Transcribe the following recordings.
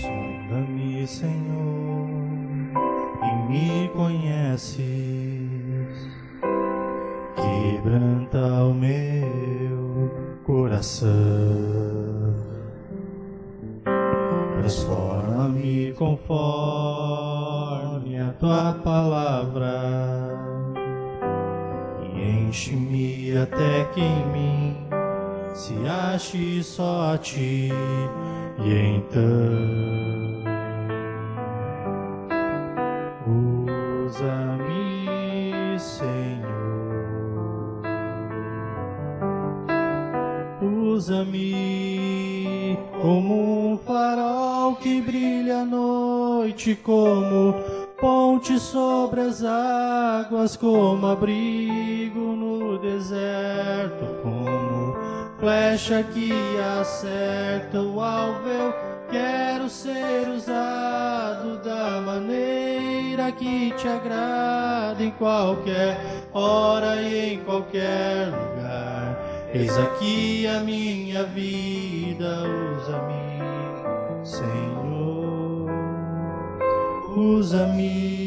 Sonda-me, Senhor, e me conheces. Quebranta o meu coração. Transforma-me conforme a tua palavra e enche-me até que em mim se ache só a ti. E então usa-me, Senhor, usa-me como um farol que brilha à noite, como ponte sobre as águas, como abrigo no deserto, como flecha que acerta o alvo. Eu quero ser usado da maneira que te agrada, em qualquer hora e em qualquer lugar. Eis aqui a minha vida, usa-me, Senhor, usa-me.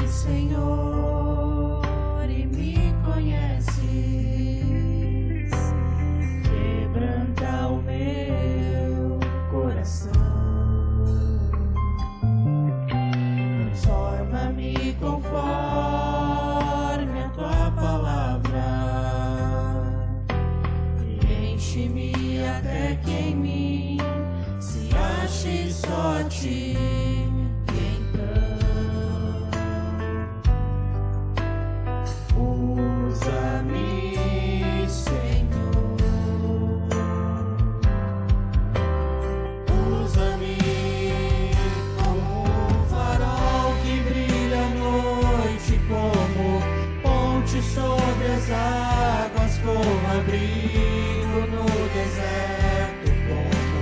Senhor, e me conheces, quebranta o meu coração, transforma-me conforme a tua palavra e enche-me até que em mim se ache só a ti. Usa-me, Senhor, usa-me como um farol que brilha à noite, como ponte sobre as águas, como abrigo no deserto, como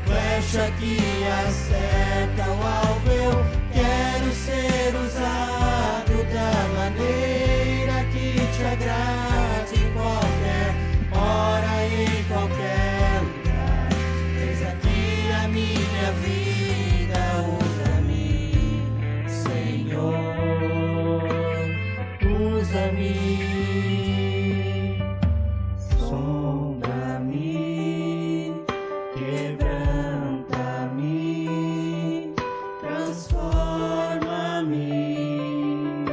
flecha que acerta o alvo. Eu quero ser usado da maneira que te agrade, em qualquer hora e em qualquer lugar. Eis aqui a minha vida, usa-me, Senhor, usa-me. Sonda-me, quebranta-me, transforma-me,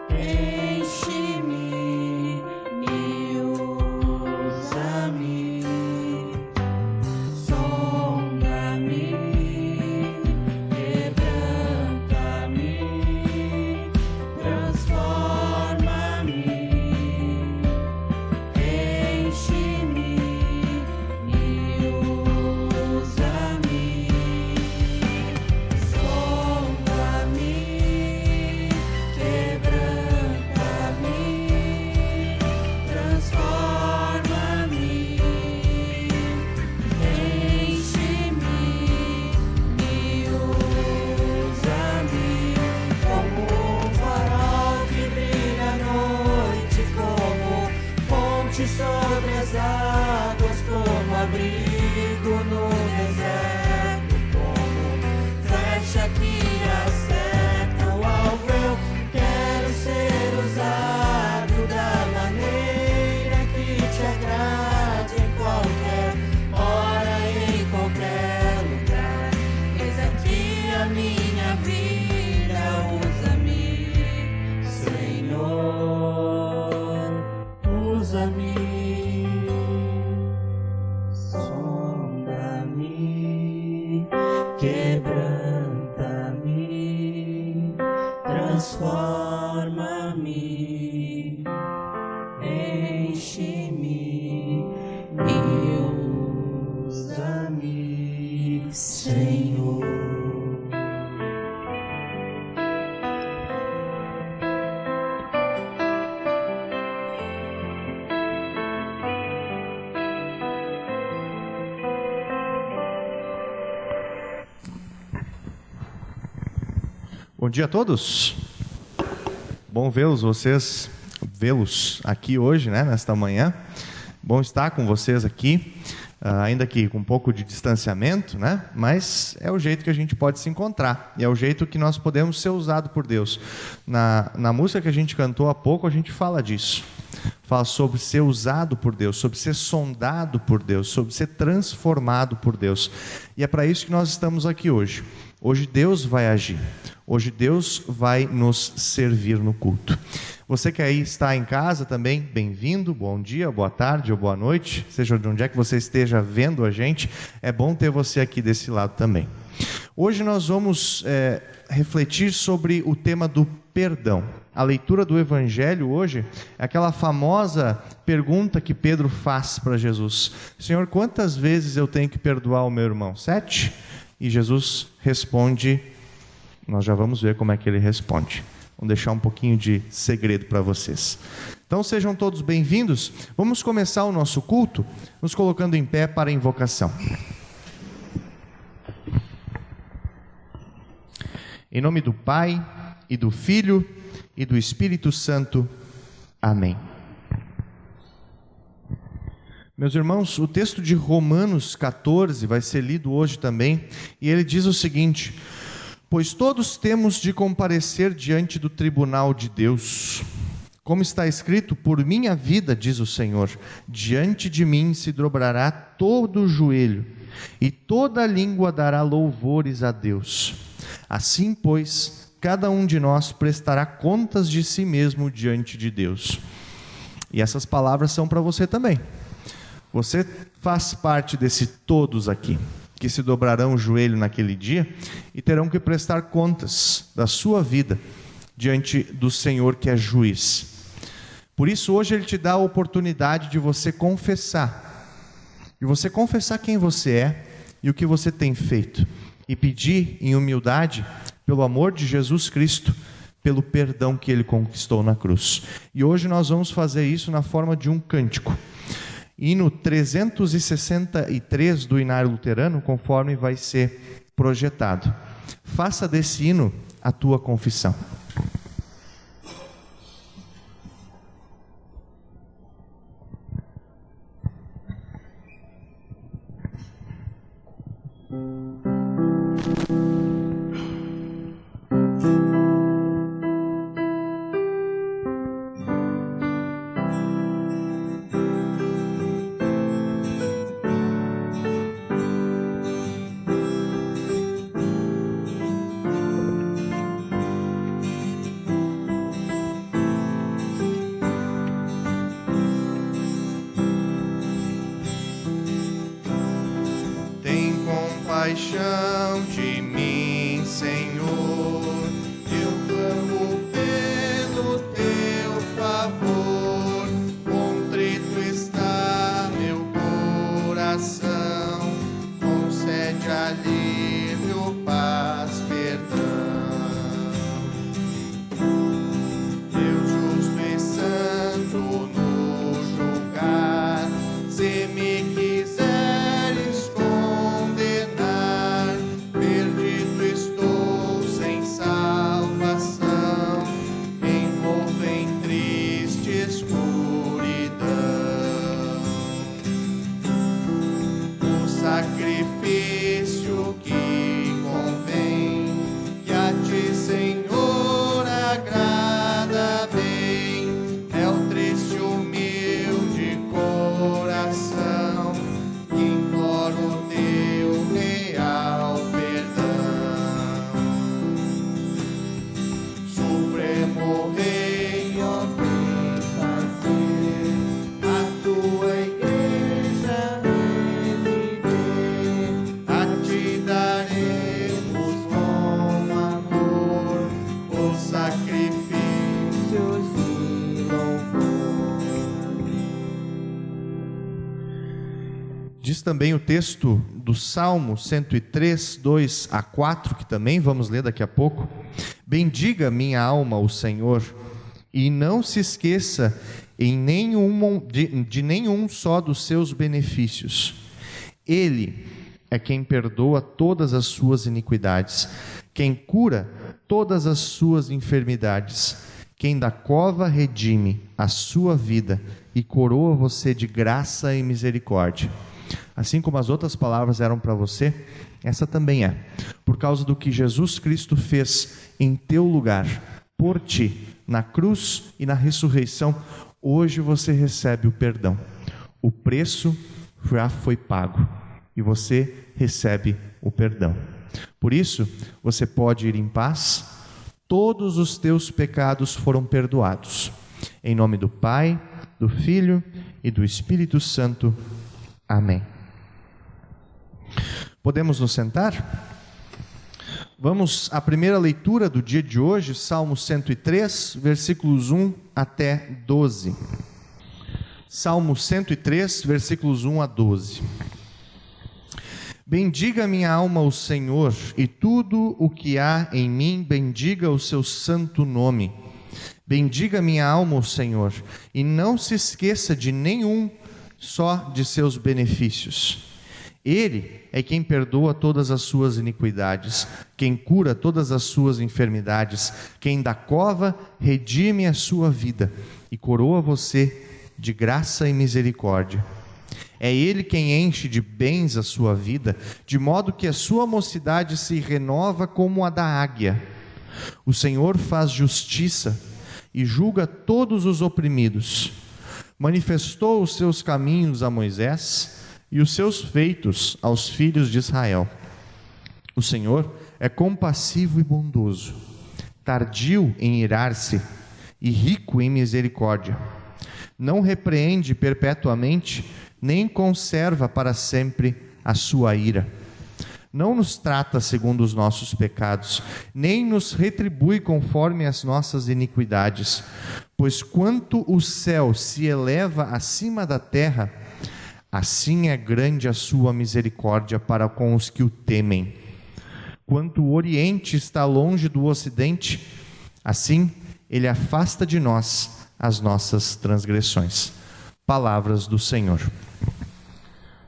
enche-me, usa-me. Sonda-me, quebranta-me, transforma-me, enche-me, usa-me. Sonda-me, quebranta-me, transforma-me, enche-me, usa-me. Como um farol que brilha à noite, como ponte sobre as águas, como abrigo no deserto, como flecha que acerta o alvo. Eu quero ser usado da maneira que te agrade, em qualquer hora e em qualquer lugar. Eis aqui a minha vida, usa-me, Senhor, usa-me. Sonda-me, quebranta-me, transforma-me, enche-me, usa-me, Senhor. Bom dia a todos. Bom vê-los aqui hoje, né, nesta manhã. Bom estar com vocês aqui, ainda que com um pouco de distanciamento, né? Mas é o jeito que a gente pode se encontrar e é o jeito que nós podemos ser usados por Deus. Na música que a gente cantou há pouco, a gente fala disso. Fala sobre ser usado por Deus, sobre ser sondado por Deus, sobre ser transformado por Deus. E é para isso que nós estamos aqui hoje. Hoje Deus vai agir. Hoje Deus vai nos servir no culto. Você que aí está em casa também, bem-vindo, bom dia, boa tarde ou boa noite, seja de onde é que você esteja vendo a gente, é bom ter você aqui desse lado também. Hoje nós vamos refletir sobre o tema do perdão. A leitura do Evangelho hoje é aquela famosa pergunta que Pedro faz para Jesus: Senhor, quantas vezes eu tenho que perdoar o meu irmão? 7? E Jesus responde, nós já vamos ver como é que ele responde. Vamos deixar um pouquinho de segredo para vocês. Então sejam todos bem-vindos. Vamos começar o nosso culto nos colocando em pé para a invocação. Em nome do Pai, e do Filho, e do Espírito Santo. Amém. Meus irmãos, o texto de Romanos 14 vai ser lido hoje também, e ele diz o seguinte: pois todos temos de comparecer diante do tribunal de Deus. Como está escrito, por minha vida, diz o Senhor, diante de mim se dobrará todo o joelho, e toda língua dará louvores a Deus. Assim, pois, cada um de nós prestará contas de si mesmo diante de Deus. E essas palavras são para você também. Você faz parte desse todos aqui, que se dobrarão o joelho naquele dia e terão que prestar contas da sua vida diante do Senhor que é juiz. Por isso hoje Ele te dá a oportunidade de você confessar, quem você é e o que você tem feito, e pedir em humildade, pelo amor de Jesus Cristo, pelo perdão que Ele conquistou na cruz. E hoje nós vamos fazer isso na forma de um cântico. Hino 363 do Inário Luterano, conforme vai ser projetado. Faça desse hino a tua confissão. Compaixão de mim, Senhor, eu clamo pelo teu favor. Contrito está meu coração, concede alívio, paz, perdão. Deus justo e santo no julgar, se me quiseres condenar, perdido estou sem salvação, envolto em triste escuridão. O sacrifício que convém, que a ti, Senhor, agrada bem, é o triste humilde coração que implora o teu real perdão. Supremo Rei, ó, vem fazer a tua igreja reviver. A ti daremos com amor os sacrifícios de louvor. Diz também o texto do Salmo 103, 2 a 4, que também vamos ler daqui a pouco: bendiga minha alma o Senhor, e não se esqueça de nenhum só dos seus benefícios. Ele é quem perdoa todas as suas iniquidades, quem cura todas as suas enfermidades. Quem da cova redime a sua vida e coroa você de graça e misericórdia. Assim como as outras palavras eram para você, essa também é. Por causa do que Jesus Cristo fez em teu lugar, por ti, na cruz e na ressurreição, hoje você recebe o perdão. O preço já foi pago e você recebe o perdão. Por isso, você pode ir em paz. Todos os teus pecados foram perdoados. Em nome do Pai, do Filho e do Espírito Santo. Amém. Podemos nos sentar? Vamos à primeira leitura do dia de hoje, Salmo 103, versículos 1 até 12. Salmo 103, versículos 1 a 12. Bendiga minha alma o Senhor, e tudo o que há em mim, bendiga o seu santo nome. Bendiga minha alma o Senhor, e não se esqueça de nenhum só de seus benefícios. Ele é quem perdoa todas as suas iniquidades, quem cura todas as suas enfermidades, quem da cova redime a sua vida e coroa você de graça e misericórdia. É Ele quem enche de bens a sua vida, de modo que a sua mocidade se renova como a da águia. O Senhor faz justiça e julga todos os oprimidos. Manifestou os seus caminhos a Moisés e os seus feitos aos filhos de Israel. O Senhor é compassivo e bondoso, tardio em irar-se e rico em misericórdia. Não repreende perpetuamente, nem conserva para sempre a sua ira. Não nos trata segundo os nossos pecados, nem nos retribui conforme as nossas iniquidades. Pois quanto o céu se eleva acima da terra, assim é grande a sua misericórdia para com os que o temem. Quanto o Oriente está longe do Ocidente, assim Ele afasta de nós as nossas transgressões. Palavras do Senhor.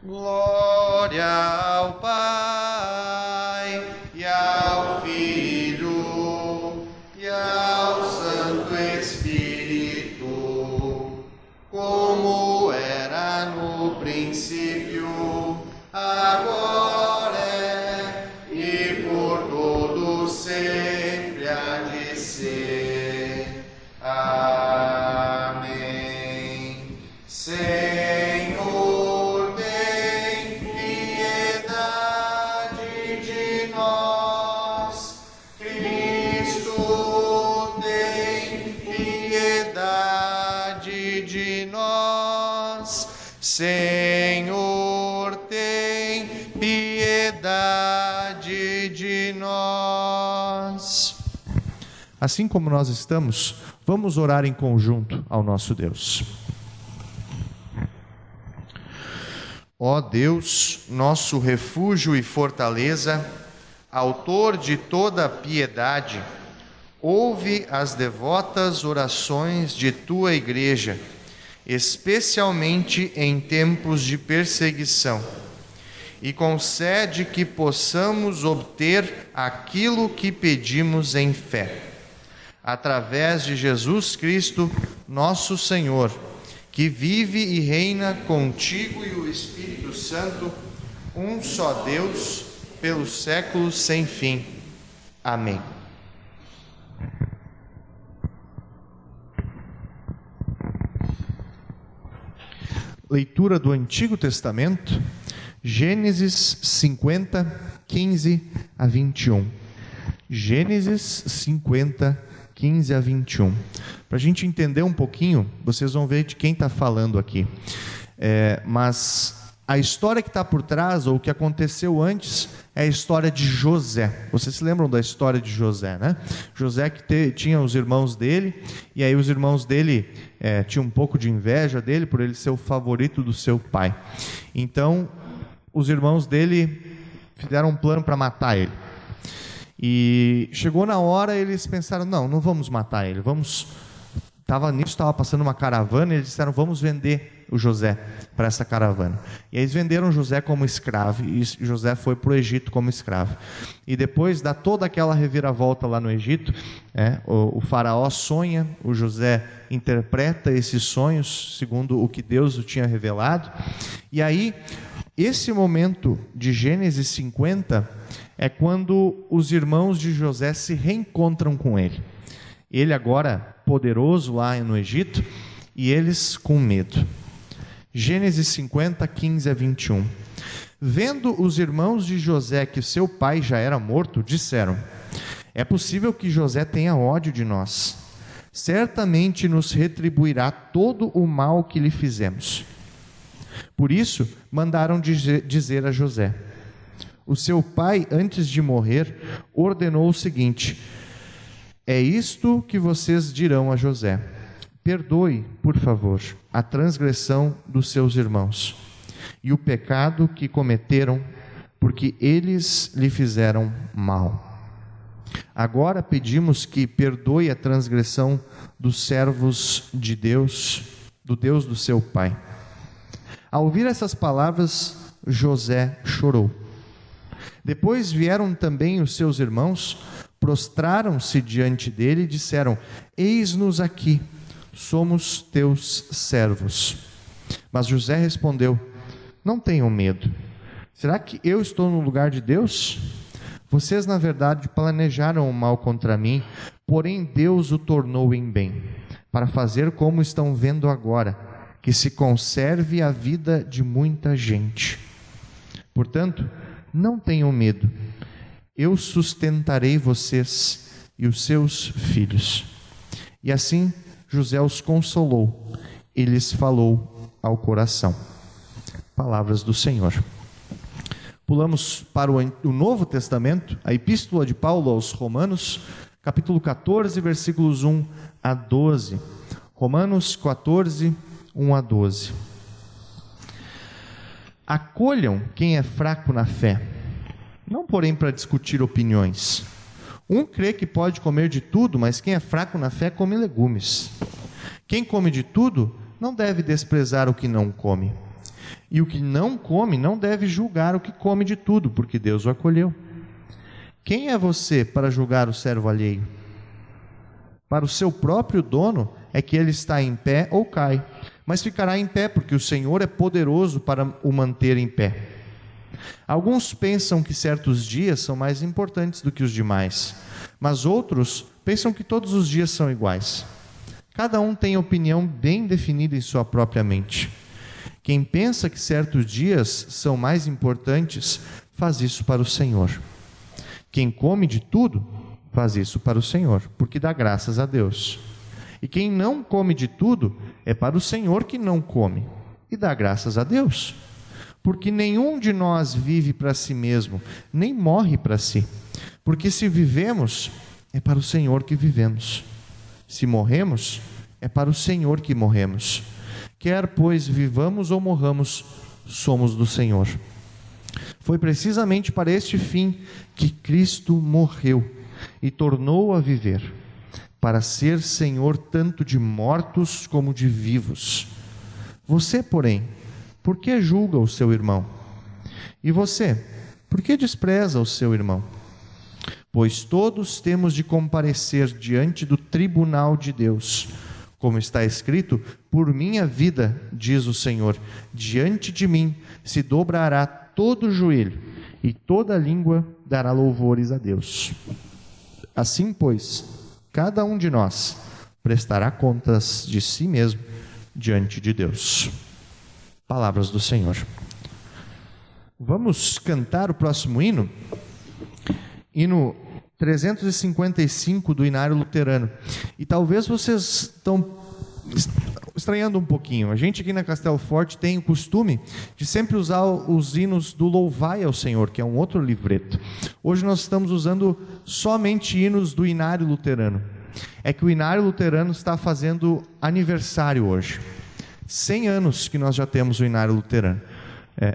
Glória ao Pai, e ao Filho, e ao Santo Espírito, como era no princípio, agora é, e por todos sempre há de ser. Amém. Senhor, tem piedade de nós. Cristo, tem piedade de nós. Senhor, tem piedade de nós. Assim como nós estamos, vamos orar em conjunto ao nosso Deus. Ó Deus, nosso refúgio e fortaleza, autor de toda piedade, ouve as devotas orações de tua igreja, especialmente em tempos de perseguição, e concede que possamos obter aquilo que pedimos em fé. Através de Jesus Cristo, nosso Senhor, que vive e reina contigo e o Espírito Santo, um só Deus, pelos séculos sem fim. Amém. Leitura do Antigo Testamento, Gênesis 50, 15 a 21. Gênesis 50, 15 a 21. Para a gente entender um pouquinho, vocês vão ver de quem está falando aqui. Mas a história que está por trás, ou o que aconteceu antes, é a história de José. Vocês se lembram da história de José, né? José que tinha os irmãos dele, e aí os irmãos dele tinham um pouco de inveja dele, por ele ser o favorito do seu pai. Então, os irmãos dele fizeram um plano para matar ele. E chegou na hora, eles pensaram, não vamos matar ele, vamos Estava passando uma caravana, e eles disseram: vamos vender o José para essa caravana. E eles venderam José como escravo, e José foi para o Egito como escravo. E depois dá toda aquela reviravolta lá no Egito, o faraó sonha, o José interpreta esses sonhos segundo o que Deus o tinha revelado. E aí, esse momento de Gênesis 50 é quando os irmãos de José se reencontram com ele. Ele agora poderoso lá no Egito e eles com medo. Gênesis 50, 15 a 21. Vendo os irmãos de José que seu pai já era morto, disseram: é possível que José tenha ódio de nós. Certamente nos retribuirá todo o mal que lhe fizemos. Por isso, mandaram dizer a José: o seu pai, antes de morrer, ordenou o seguinte: é isto que vocês dirão a José: perdoe, por favor, a transgressão dos seus irmãos e o pecado que cometeram, porque eles lhe fizeram mal. Agora pedimos que perdoe a transgressão dos servos de Deus, do Deus do seu pai. Ao ouvir essas palavras, José chorou. Depois vieram também os seus irmãos, prostraram-se diante dele e disseram: eis-nos aqui, somos teus servos. Mas José respondeu: não tenham medo. Será que eu estou no lugar de Deus? Vocês, na verdade, planejaram o mal contra mim, porém Deus o tornou em bem, para fazer como estão vendo agora, que se conserve a vida de muita gente. Portanto, não tenham medo. Eu sustentarei vocês e os seus filhos. E assim José os consolou e lhes falou ao coração. Palavras do Senhor. Pulamos para o Novo Testamento, a Epístola de Paulo aos Romanos, capítulo 14, versículos 1 a 12. Romanos 14, 1 a 12. Acolham quem é fraco na fé, não porém para discutir opiniões. Um crê que pode comer de tudo, mas quem é fraco na fé come legumes. Quem come de tudo não deve desprezar o que não come. E o que não come não deve julgar o que come de tudo, porque Deus o acolheu. Quem é você para julgar o servo alheio? Para o seu próprio dono é que ele está em pé ou cai, mas ficará em pé, porque o Senhor é poderoso para o manter em pé. Alguns pensam que certos dias são mais importantes do que os demais, mas outros pensam que todos os dias são iguais. Cada um tem opinião bem definida em sua própria mente. Quem pensa que certos dias são mais importantes, faz isso para o Senhor. Quem come de tudo, faz isso para o Senhor, porque dá graças a Deus. E quem não come de tudo, é para o Senhor que não come, e dá graças a Deus. Porque nenhum de nós vive para si mesmo, nem morre para si. Porque se vivemos, é para o Senhor que vivemos. Se morremos, é para o Senhor que morremos. Quer, pois, vivamos ou morramos, somos do Senhor. Foi precisamente para este fim que Cristo morreu e tornou a viver, para ser Senhor tanto de mortos como de vivos. Você, porém, por que julga o seu irmão? E você, por que despreza o seu irmão? Pois todos temos de comparecer diante do tribunal de Deus. Como está escrito: por minha vida, diz o Senhor, diante de mim se dobrará todo o joelho, e toda língua dará louvores a Deus. Assim, pois, cada um de nós prestará contas de si mesmo diante de Deus. Palavras do Senhor. Vamos cantar o próximo hino? Hino 355 do Inário Luterano. E talvez vocês estão estranhando um pouquinho. A gente aqui na Castelo Forte tem o costume de sempre usar os hinos do Louvai ao Senhor, que é um outro livreto. Hoje nós estamos usando somente hinos do Inário Luterano. É que o Inário Luterano está fazendo aniversário hoje. 100 anos que nós já temos o Inário Luterano.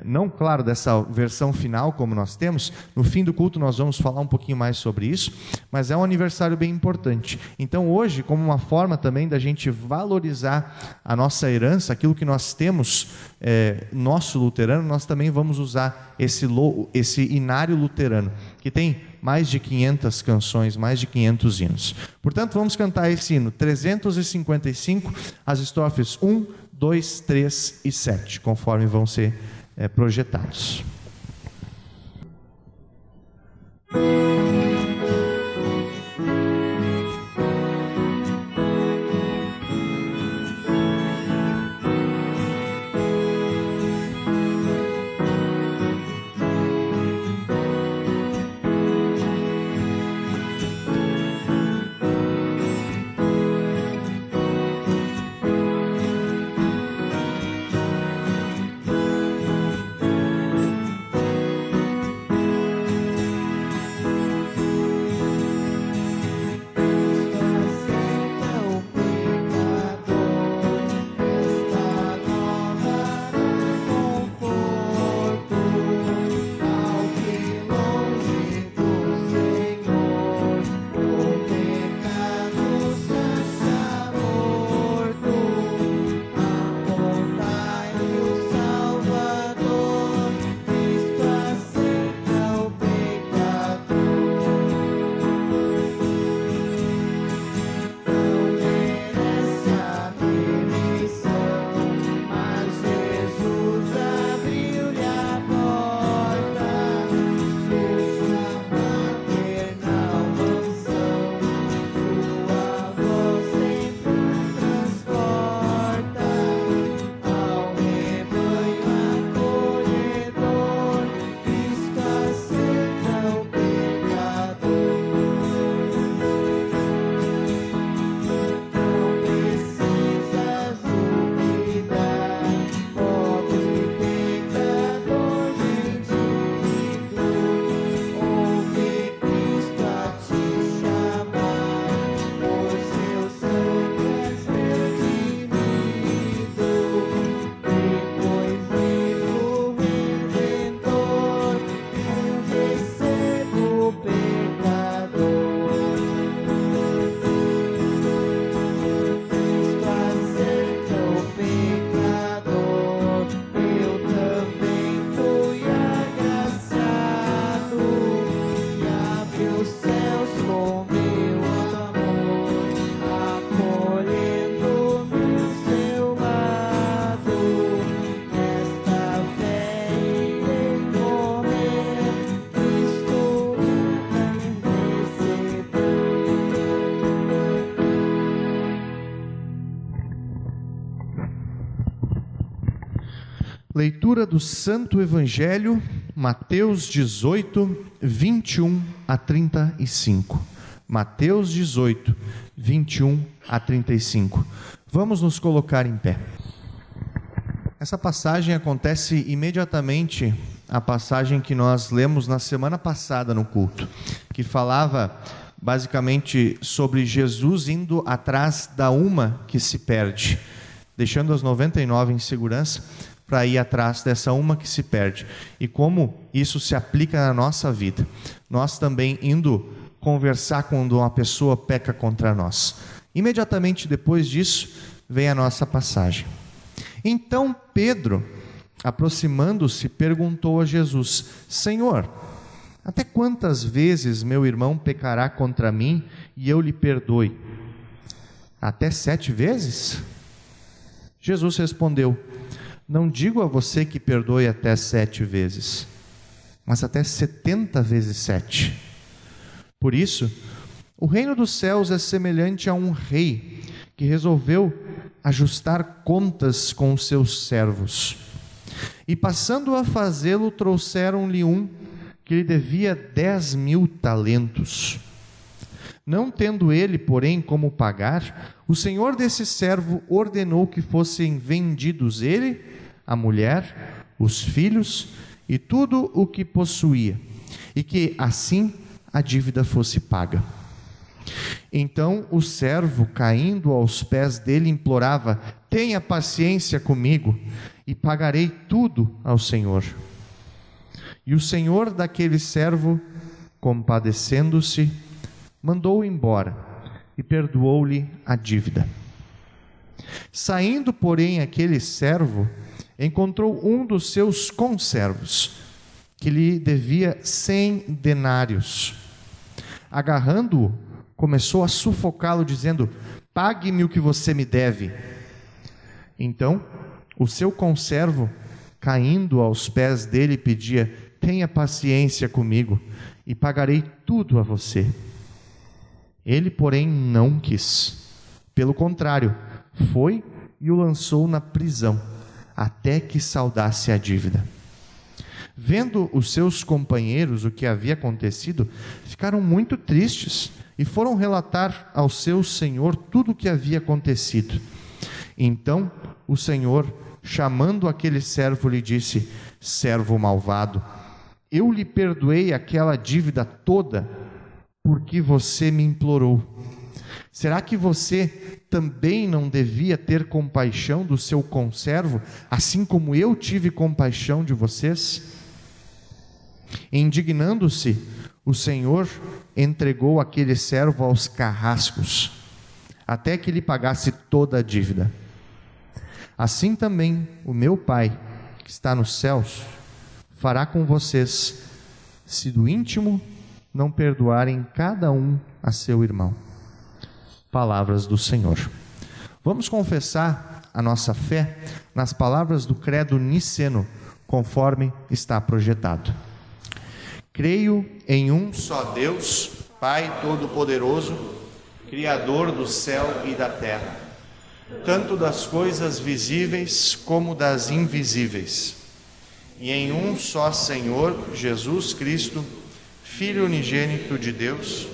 não, claro, dessa versão final como nós temos. No fim do culto nós vamos falar um pouquinho mais sobre isso, mas é um aniversário bem importante. Então hoje, como uma forma também da gente valorizar a nossa herança, aquilo que nós temos, nosso luterano, nós também vamos usar esse inário luterano, que tem mais de 500 canções, mais de 500 hinos. Portanto, vamos cantar esse hino 355, as estrofes 1, 2, 3 e 7, conforme vão ser projetados. Leitura do Santo Evangelho, Mateus 18, 21 a 35. Mateus 18, 21 a 35. Vamos nos colocar em pé. Essa passagem acontece imediatamente a passagem que nós lemos na semana passada no culto, que falava basicamente sobre Jesus indo atrás da uma que se perde, deixando as 99 em segurança, para ir atrás dessa uma que se perde. E como isso se aplica na nossa vida. Nós também indo conversar quando uma pessoa peca contra nós. Imediatamente depois disso, vem a nossa passagem. Então Pedro, aproximando-se, perguntou a Jesus: Senhor, até quantas vezes meu irmão pecará contra mim e eu lhe perdoe? Até 7 vezes? Jesus respondeu: não digo a você que perdoe até 7 vezes, mas até 70 vezes 7. Por isso, o reino dos céus é semelhante a um rei que resolveu ajustar contas com os seus servos. E passando a fazê-lo, trouxeram-lhe um que lhe devia 10.000 talentos. Não tendo ele, porém, como pagar, o senhor desse servo ordenou que fossem vendidos ele, a mulher, os filhos e tudo o que possuía, e que assim a dívida fosse paga. Então o servo, caindo aos pés dele, implorava: tenha paciência comigo e pagarei tudo ao Senhor. E o senhor daquele servo, compadecendo-se, mandou-o embora e perdoou-lhe a dívida. Saindo, porém, aquele servo encontrou um dos seus conservos, que lhe devia 100 denários. Agarrando-o, começou a sufocá-lo, dizendo: pague-me o que você me deve. Então o seu conservo, caindo aos pés dele, pedia: tenha paciência comigo e pagarei tudo a você. Ele, porém, não quis. Pelo contrário, foi e o lançou na prisão, até que saldasse a dívida. Vendo os seus companheiros o que havia acontecido, ficaram muito tristes e foram relatar ao seu senhor tudo o que havia acontecido. Então o senhor, chamando aquele servo, lhe disse: servo malvado, eu lhe perdoei aquela dívida toda, porque você me implorou. Será que você também não devia ter compaixão do seu conservo, assim como eu tive compaixão de vocês? Indignando-se, o Senhor entregou aquele servo aos carrascos, até que lhe pagasse toda a dívida. Assim também o meu Pai, que está nos céus, fará com vocês, se do íntimo não perdoarem cada um a seu irmão. Palavras do Senhor. Vamos confessar a nossa fé nas palavras do credo niceno, conforme está projetado. Creio em um só Deus, Pai Todo-Poderoso, Criador do céu e da terra, tanto das coisas visíveis como das invisíveis, e em um só Senhor, Jesus Cristo, Filho unigênito de Deus,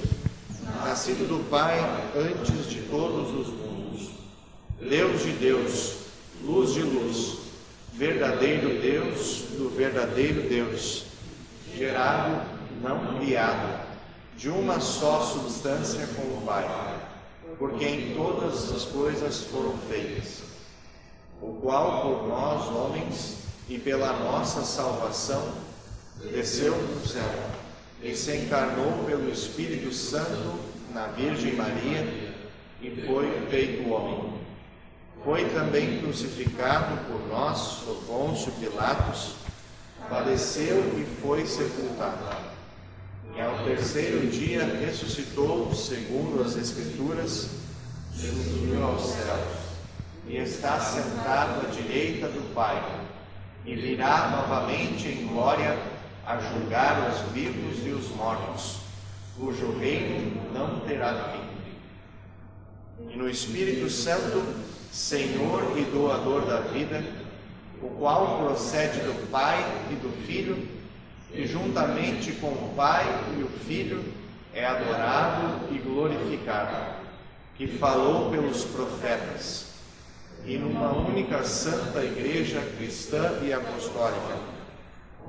nascido do Pai antes de todos os mundos, Deus de Deus, luz de luz, verdadeiro Deus do verdadeiro Deus, gerado, não criado, de uma só substância com o Pai, por quem todas as coisas foram feitas, o qual por nós, homens, e pela nossa salvação, desceu do céu e se encarnou pelo Espírito Santo na Virgem Maria e foi feito homem. Foi também crucificado por nós, por Pôncio Pilatos, padeceu e foi sepultado. E ao terceiro dia ressuscitou, segundo as Escrituras, subiu aos céus, e está sentado à direita do Pai, e virá novamente em glória a julgar os vivos e os mortos, cujo reino não terá fim. E no Espírito Santo, Senhor e doador da vida, o qual procede do Pai e do Filho, e juntamente com o Pai e o Filho é adorado e glorificado, que falou pelos profetas, e numa única santa Igreja cristã e apostólica,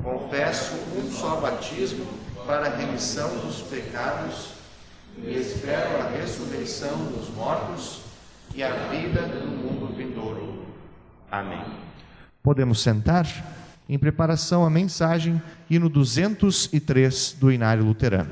confesso um só batismo para a remissão dos pecados e espero a ressurreição dos mortos e a vida no mundo vindouro. Amém. Podemos sentar? Em preparação à mensagem, hino 203 do Inário Luterano.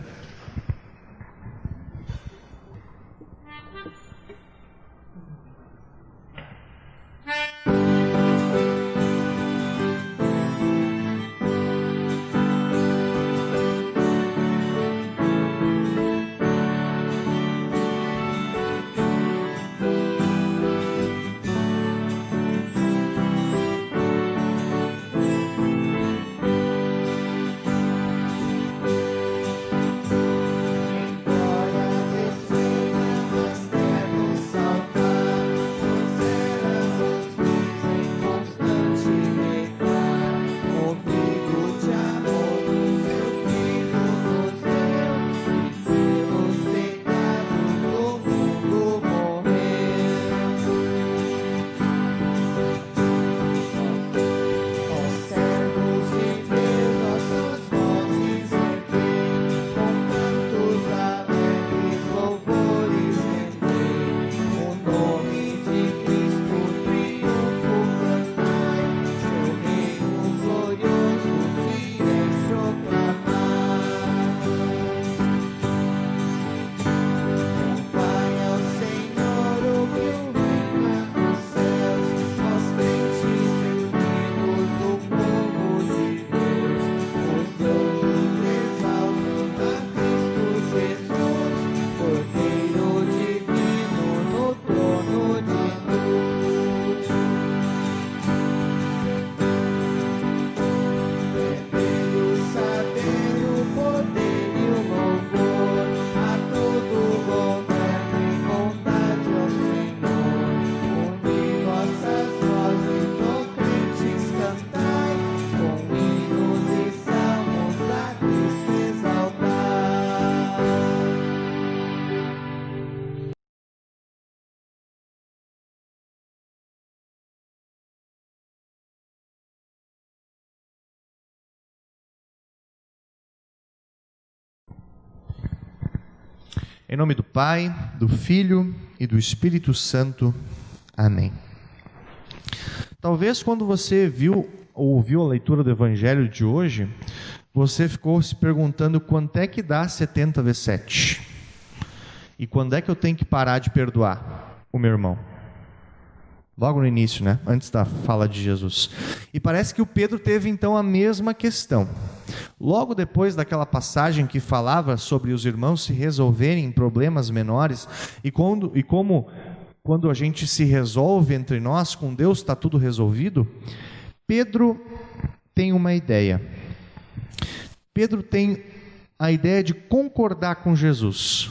Em nome do Pai, do Filho e do Espírito Santo. Amém. Talvez quando você viu ou ouviu a leitura do Evangelho de hoje, você ficou se perguntando quanto é que dá 70 vezes 7? E quando é que eu tenho que parar de perdoar o meu irmão? Logo no início, né? Antes da fala de Jesus. E parece que o Pedro teve então a mesma questão. Logo depois daquela passagem que falava sobre os irmãos se resolverem em problemas menores, e como quando a gente se resolve entre nós, com Deus está tudo resolvido, Pedro tem uma ideia. Pedro tem a ideia de concordar com Jesus.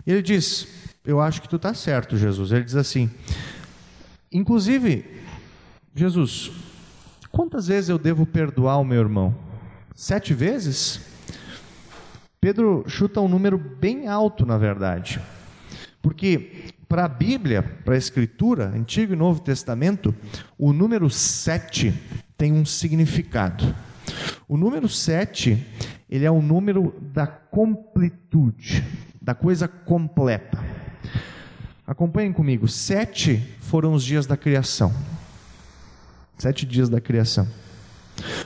Ele diz: eu acho que tu está certo, Jesus. Ele diz assim: inclusive, Jesus, quantas vezes eu devo perdoar o meu irmão? 7 vezes? Pedro chuta um número bem alto, na verdade. Porque para a Bíblia, para a Escritura, Antigo e Novo Testamento, o número 7 tem um significado. O número 7, ele é o número da completude, da coisa completa. Acompanhem comigo. 7 foram os dias da criação. 7 dias da criação.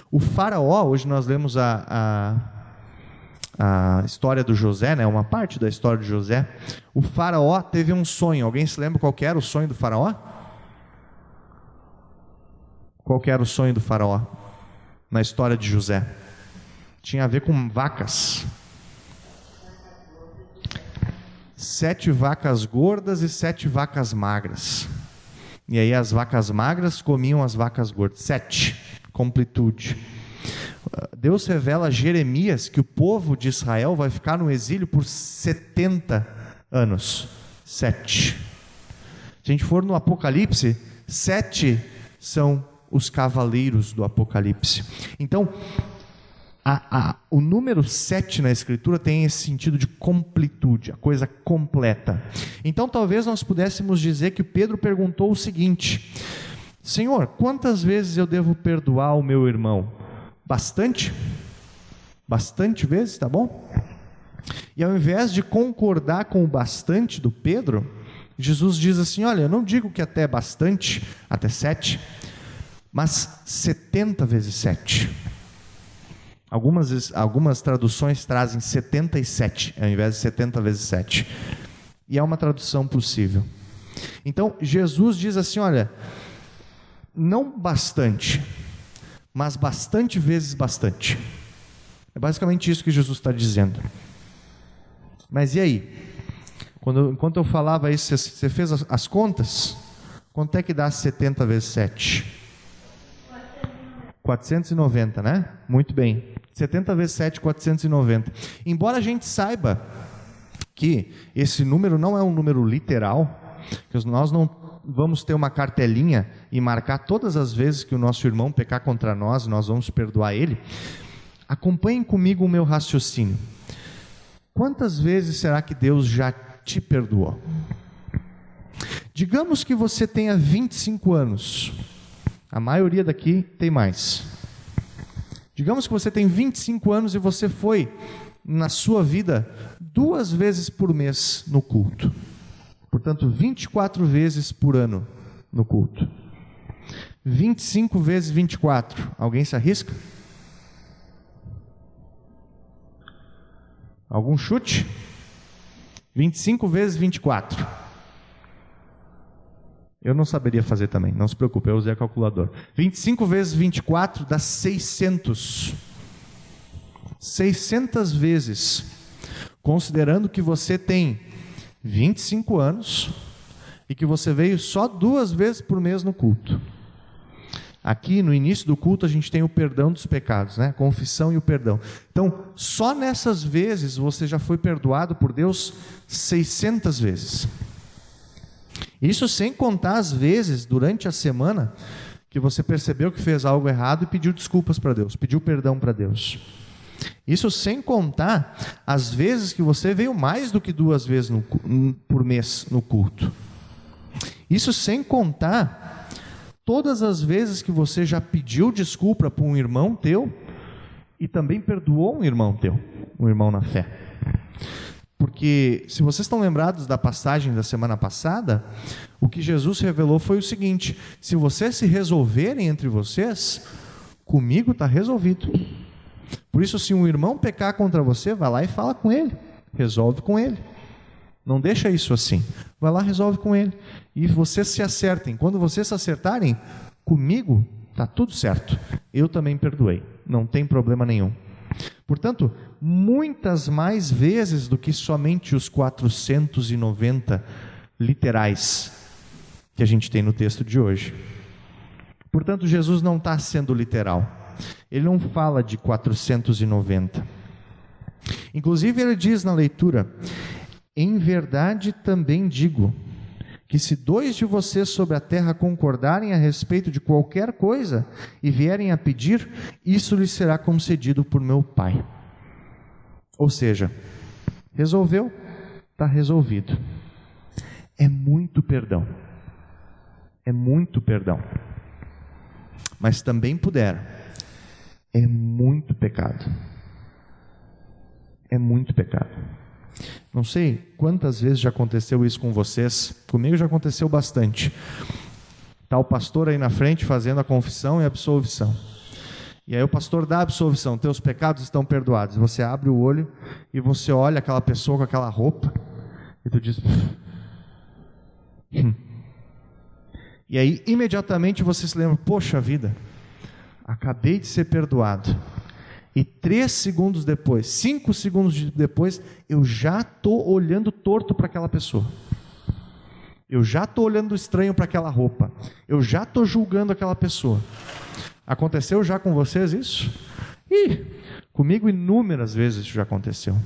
O faraó, hoje nós lemos a história do José, né? Uma parte da história de José. O faraó teve um sonho. Alguém se lembra qual que era o sonho do faraó? Qual que era o sonho do faraó na história de José? Tinha a ver com vacas. 7 vacas gordas e 7 vacas magras. E aí as vacas magras comiam as vacas gordas. 7, completude. Deus revela a Jeremias que o povo de Israel vai ficar no exílio por 70 anos. 7. Se a gente for no Apocalipse, 7 são os cavaleiros do Apocalipse. Então, o número 7 na Escritura tem esse sentido de completude, a coisa completa. Então talvez nós pudéssemos dizer que Pedro perguntou o seguinte: Senhor, quantas vezes eu devo perdoar o meu irmão? Bastante? Bastante vezes, tá bom? E ao invés de concordar com o bastante do Pedro, Jesus diz assim: olha, eu não digo que até bastante, até 7, mas 70 vezes 7. Algumas traduções trazem 77 ao invés de 70 vezes 7. E é uma tradução possível. Então, Jesus diz assim: olha, não bastante, mas bastante vezes bastante. É basicamente isso que Jesus está dizendo. Mas e aí? Enquanto eu falava isso, você fez as contas? Quanto é que dá 70 vezes 7? 490, né? Muito bem. 70 vezes 7, 490. Embora a gente saiba que esse número não é um número literal, que nós não vamos ter uma cartelinha e marcar todas as vezes que o nosso irmão pecar contra nós, nós vamos perdoar ele. Acompanhem comigo o meu raciocínio. Quantas vezes será que Deus já te perdoou? Digamos que você tenha 25 anos. A maioria daqui tem mais. Digamos que você tem 25 anos e você foi, na sua vida, 2 vezes por mês no culto. Portanto, 24 vezes por ano no culto. 25 vezes 24. Alguém se arrisca? Algum chute? 25 vezes 24. Eu não saberia fazer também, não se preocupe, eu usei a calculadora. 25 vezes 24 dá 600. 600 vezes. Considerando que você tem 25 anos e que você veio só 2 vezes por mês no culto. Aqui no início do culto a gente tem o perdão dos pecados, né? A confissão e o perdão. Então, só nessas vezes você já foi perdoado por Deus 600 vezes. Isso sem contar as vezes durante a semana que você percebeu que fez algo errado e pediu desculpas para Deus, pediu perdão para Deus. Isso sem contar as vezes que você veio mais do que 2 vezes por mês no culto. Isso sem contar todas as vezes que você já pediu desculpa para um irmão teu e também perdoou um irmão teu, um irmão na fé. Porque, se vocês estão lembrados da passagem da semana passada, o que Jesus revelou foi o seguinte: se vocês se resolverem entre vocês, comigo está resolvido. Por isso, se um irmão pecar contra você, vai lá e fala com ele, resolve com ele. Não deixa isso assim. Vai lá, resolve com ele. E vocês se acertem. Quando vocês se acertarem, comigo está tudo certo. Eu também perdoei. Não tem problema nenhum. Portanto, muitas mais vezes do que somente os 490 literais que a gente tem no texto de hoje. Portanto, Jesus não está sendo literal. Ele não fala de 490. Inclusive, ele diz na leitura: em verdade também digo, que se 2 de vocês sobre a terra concordarem a respeito de qualquer coisa e vierem a pedir, isso lhes será concedido por meu Pai. Ou seja, resolveu, está resolvido. É muito perdão. É muito perdão. Mas também puderam. É muito pecado. É muito pecado. Não sei quantas vezes já aconteceu isso com vocês. Comigo já aconteceu bastante. Está o pastor aí na frente fazendo a confissão e a absolvição. E aí o pastor dá a absolvição: teus pecados estão perdoados. Você abre o olho e você olha aquela pessoa com aquela roupa e tu diz... E aí imediatamente você se lembra: poxa vida, acabei de ser perdoado. E 3 segundos depois, 5 segundos depois, eu já estou olhando torto para aquela pessoa. Eu já estou olhando estranho para aquela roupa. Eu já estou julgando aquela pessoa. Aconteceu já com vocês isso? Comigo inúmeras vezes isso já aconteceu.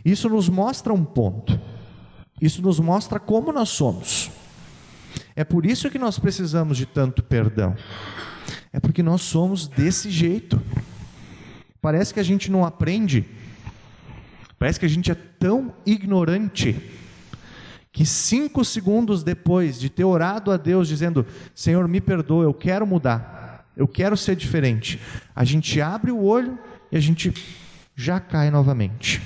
Isso nos mostra um ponto. Isso nos mostra como nós somos. É por isso que nós precisamos de tanto perdão. É porque nós somos desse jeito. Parece que a gente não aprende. Parece que a gente é tão ignorante que 5 segundos depois de ter orado a Deus dizendo: Senhor, me perdoa, eu quero mudar, eu quero ser diferente, a gente abre o olho e a gente já cai novamente.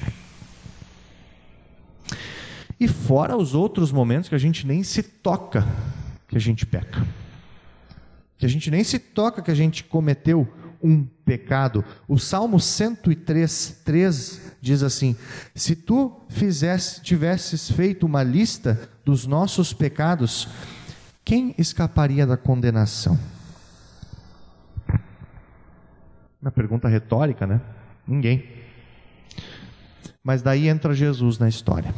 E fora os outros momentos que a gente nem se toca que a gente peca, que a gente nem se toca que a gente cometeu um pecado. O Salmo 103:3 diz assim: se tu tivesses feito uma lista dos nossos pecados, quem escaparia da condenação? Uma pergunta retórica, né? Ninguém. Mas daí entra Jesus na história.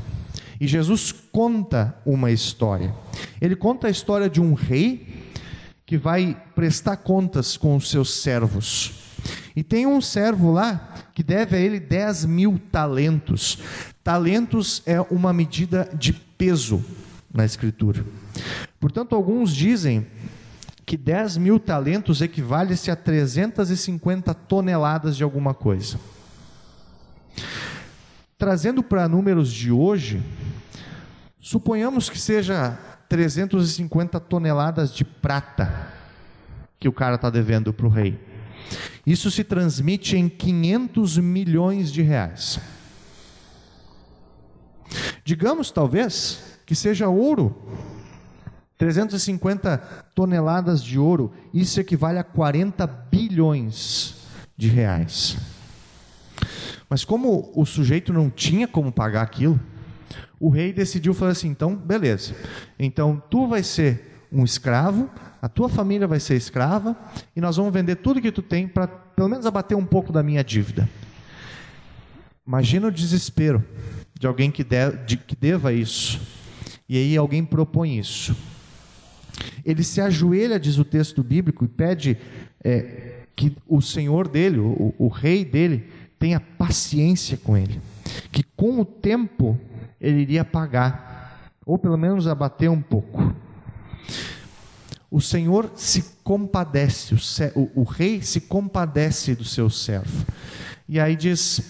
E Jesus conta uma história. Ele conta a história de um rei que vai prestar contas com os seus servos. E tem um servo lá que deve a ele 10.000 talentos. Talentos é uma medida de peso na Escritura. Portanto, alguns dizem que 10.000 talentos equivale-se a 350 toneladas de alguma coisa. Trazendo para números de hoje, suponhamos que seja 350 toneladas de prata que o cara está devendo para o rei. Isso se transmite em 500 milhões de reais. Digamos, talvez, que seja ouro. 350 toneladas de ouro, isso equivale a 40 bilhões de reais. Mas como o sujeito não tinha como pagar aquilo, o rei decidiu falar assim: então, beleza. Então, tu vai ser um escravo, a tua família vai ser escrava, e nós vamos vender tudo que tu tem para, pelo menos, abater um pouco da minha dívida. Imagina o desespero de alguém que deva isso. E aí alguém propõe isso. Ele se ajoelha, diz o texto bíblico, e pede que o senhor dele, o rei dele, tenha paciência com ele. Que com o tempo ele iria pagar, ou pelo menos abater um pouco. O Senhor se compadece, o rei se compadece do seu servo. E aí diz: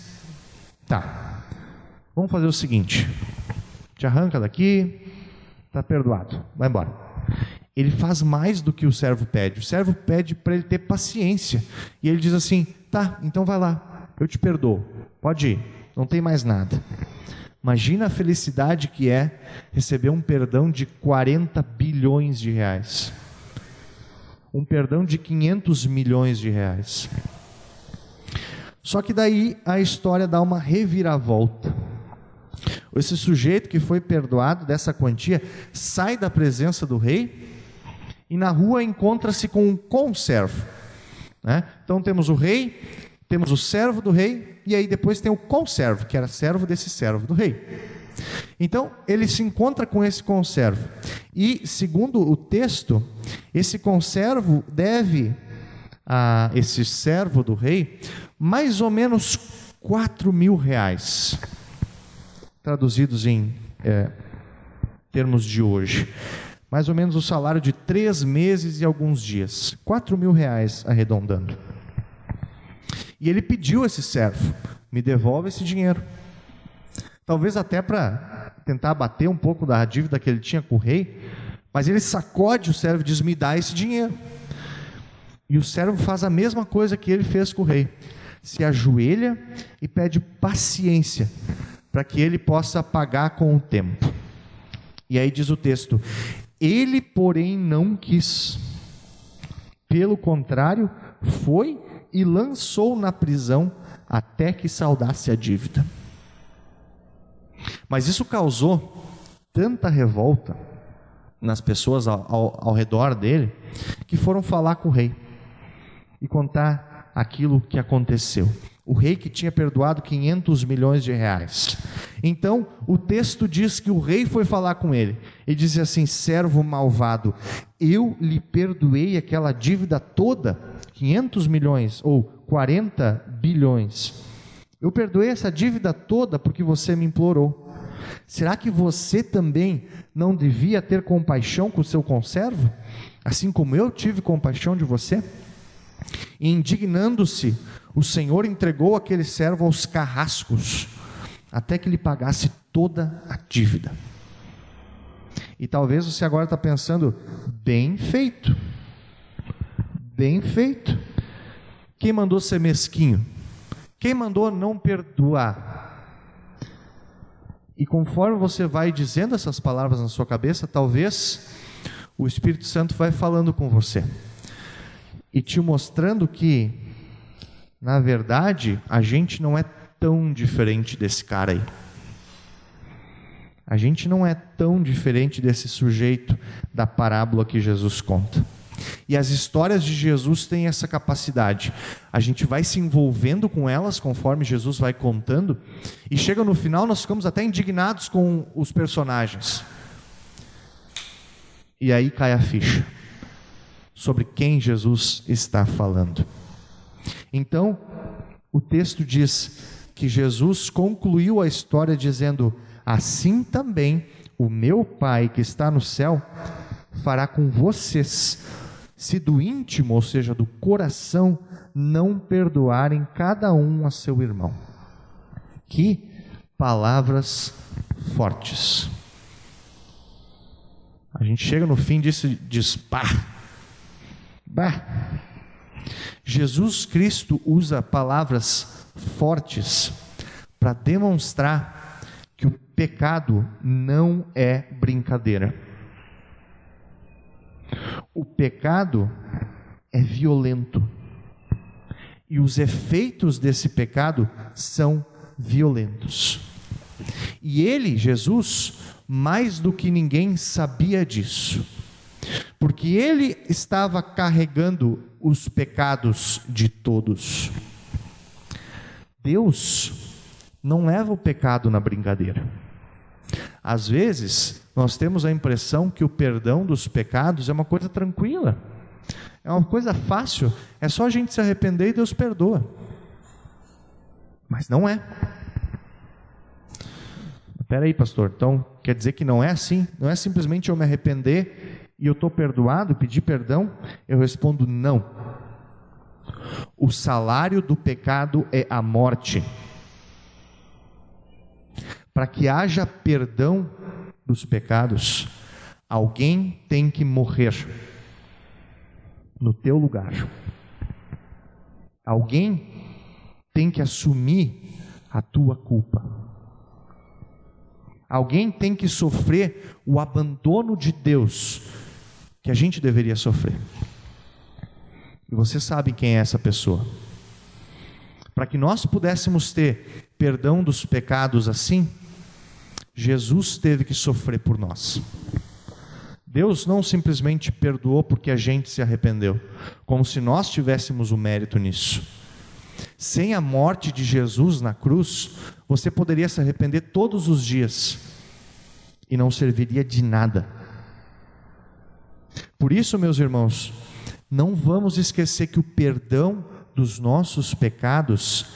tá, vamos fazer o seguinte, te arranca daqui, está perdoado, vai embora. Ele faz mais do que o servo pede. O servo pede para ele ter paciência. E ele diz assim: tá, então vai lá, eu te perdoo, pode ir, não tem mais nada. Imagina a felicidade que é receber um perdão de 40 bilhões de reais. Um perdão de 500 milhões de reais. Só que daí a história dá uma reviravolta. Esse sujeito que foi perdoado dessa quantia sai da presença do rei e na rua encontra-se com um conservo, né? Então temos o rei, temos o servo do rei, e aí depois tem o conservo, que era servo desse servo do rei. Então ele se encontra com esse conservo, e segundo o texto, esse conservo deve a esse servo do rei mais ou menos 4.000 reais, traduzidos em termos de hoje, mais ou menos o salário de 3 meses e alguns dias, 4.000 reais arredondando. E ele pediu a esse servo: me devolve esse dinheiro. Talvez até para tentar abater um pouco da dívida que ele tinha com o rei, mas ele sacode o servo e diz: me dá esse dinheiro. E o servo faz a mesma coisa que ele fez com o rei, se ajoelha e pede paciência para que ele possa pagar com o tempo. E aí diz o texto: ele porém não quis, pelo contrário, foi e lançou na prisão até que saldasse a dívida. Mas isso causou tanta revolta nas pessoas ao redor dele, que foram falar com o rei e contar aquilo que aconteceu. O rei que tinha perdoado 500 milhões de reais. Então o texto diz que o rei foi falar com ele e disse assim: servo malvado, eu lhe perdoei aquela dívida toda, 500 milhões ou 40 bilhões. Eu perdoei essa dívida toda porque você me implorou. Será que você também não devia ter compaixão com o seu conservo, assim como eu tive compaixão de você? E indignando-se, o Senhor entregou aquele servo aos carrascos, até que lhe pagasse toda a dívida. E talvez você agora está pensando: bem feito, bem feito. Quem mandou ser mesquinho? Quem mandou não perdoar? E conforme você vai dizendo essas palavras na sua cabeça, talvez o Espírito Santo vai falando com você e te mostrando que, na verdade, a gente não é tão diferente desse cara aí. A gente não é tão diferente desse sujeito da parábola que Jesus conta. E as histórias de Jesus têm essa capacidade. A gente vai se envolvendo com elas conforme Jesus vai contando, e chega no final nós ficamos até indignados com os personagens. E aí cai a ficha sobre quem Jesus está falando. Então, o texto diz que Jesus concluiu a história dizendo: assim também o meu Pai que está no céu fará com vocês, se do íntimo, ou seja, do coração, não perdoarem cada um a seu irmão. Que palavras fortes. A gente chega no fim disso e diz: bah. Jesus Cristo usa palavras fortes para demonstrar que o pecado não é brincadeira. O pecado é violento, e os efeitos desse pecado são violentos. E ele, Jesus, mais do que ninguém sabia disso, porque ele estava carregando os pecados de todos. Deus não leva o pecado na brincadeira. Às vezes, nós temos a impressão que o perdão dos pecados é uma coisa tranquila, é uma coisa fácil, é só a gente se arrepender e Deus perdoa. Mas não é. Espera aí, pastor, então quer dizer que não é assim? Não é simplesmente eu me arrepender e eu estou perdoado, pedir perdão? Eu respondo: não. O salário do pecado é a morte. Para que haja perdão dos pecados, alguém tem que morrer no teu lugar. Alguém tem que assumir a tua culpa. Alguém tem que sofrer o abandono de Deus que a gente deveria sofrer. E você sabe quem é essa pessoa. Para que nós pudéssemos ter perdão dos pecados assim, Jesus teve que sofrer por nós. Deus não simplesmente perdoou porque a gente se arrependeu, como se nós tivéssemos o mérito nisso. Sem a morte de Jesus na cruz, você poderia se arrepender todos os dias e não serviria de nada. Por isso, meus irmãos, não vamos esquecer que o perdão dos nossos pecados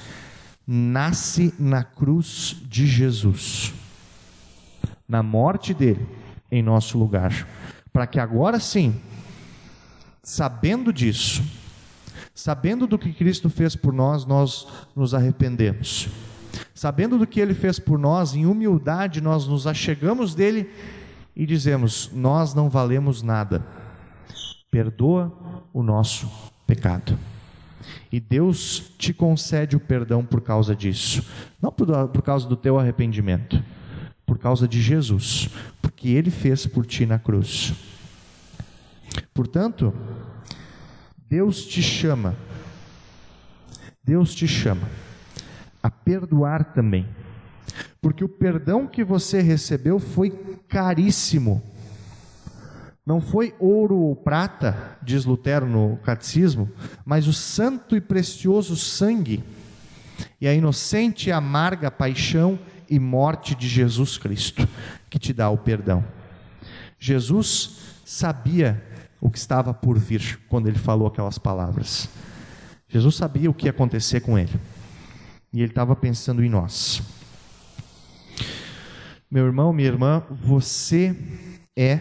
nasce na cruz de Jesus, na morte dele em nosso lugar, para que agora sim, sabendo disso, sabendo do que Cristo fez por nós, nós nos arrependemos. Sabendo do que Ele fez por nós, em humildade nós nos achegamos dele e dizemos: nós não valemos nada, perdoa o nosso pecado. E Deus te concede o perdão por causa disso, não por causa do teu arrependimento, por causa de Jesus, porque Ele fez por ti na cruz. Portanto, Deus te chama a perdoar também, porque o perdão que você recebeu foi caríssimo. Não foi ouro ou prata, diz Lutero no Catecismo, mas o santo e precioso sangue e a inocente e amarga paixão e morte de Jesus Cristo, que te dá o perdão. Jesus sabia o que estava por vir quando Ele falou aquelas palavras. Jesus sabia o que ia acontecer com Ele, e Ele estava pensando em nós. Meu irmão, minha irmã, você é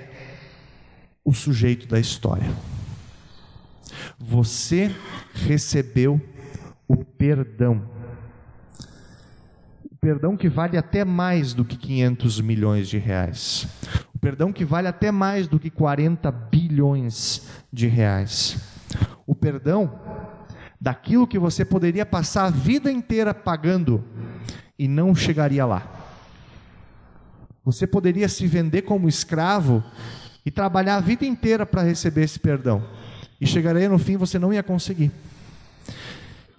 o sujeito da história. Você recebeu o perdão. O perdão que vale até mais do que 500 milhões de reais. O perdão que vale até mais do que 40 bilhões de reais. O perdão daquilo que você poderia passar a vida inteira pagando e não chegaria lá. Você poderia se vender como escravo e trabalhar a vida inteira para receber esse perdão, e chegaria no fim, você não ia conseguir.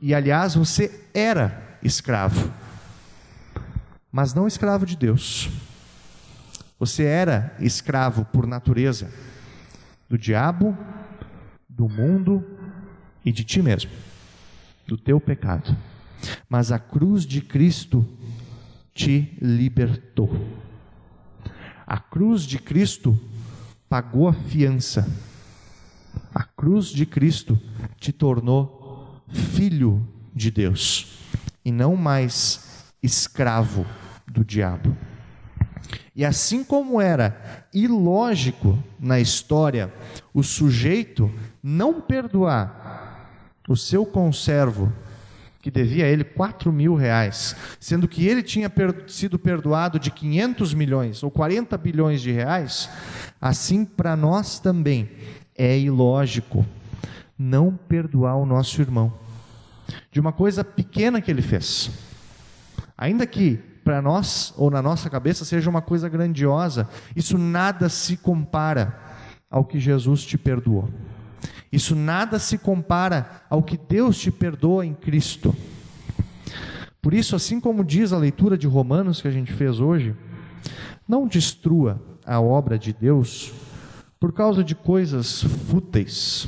E aliás, você era escravo, mas não escravo de Deus. Você era escravo por natureza do diabo, do mundo e de ti mesmo, do teu pecado. Mas a cruz de Cristo te libertou. A cruz de Cristo pagou a fiança. A cruz de Cristo te tornou filho de Deus e não mais escravo do diabo. E assim como era ilógico na história o sujeito não perdoar o seu conservo, que devia a ele 4 mil reais, sendo que ele tinha sido perdoado de 500 milhões ou 40 bilhões de reais, assim para nós também é ilógico não perdoar o nosso irmão de uma coisa pequena que ele fez, ainda que para nós ou na nossa cabeça seja uma coisa grandiosa. Isso nada se compara ao que Jesus te perdoou. Isso nada se compara ao que Deus te perdoa em Cristo. Por isso, assim como diz a leitura de Romanos que a gente fez hoje, não destrua a obra de Deus por causa de coisas fúteis.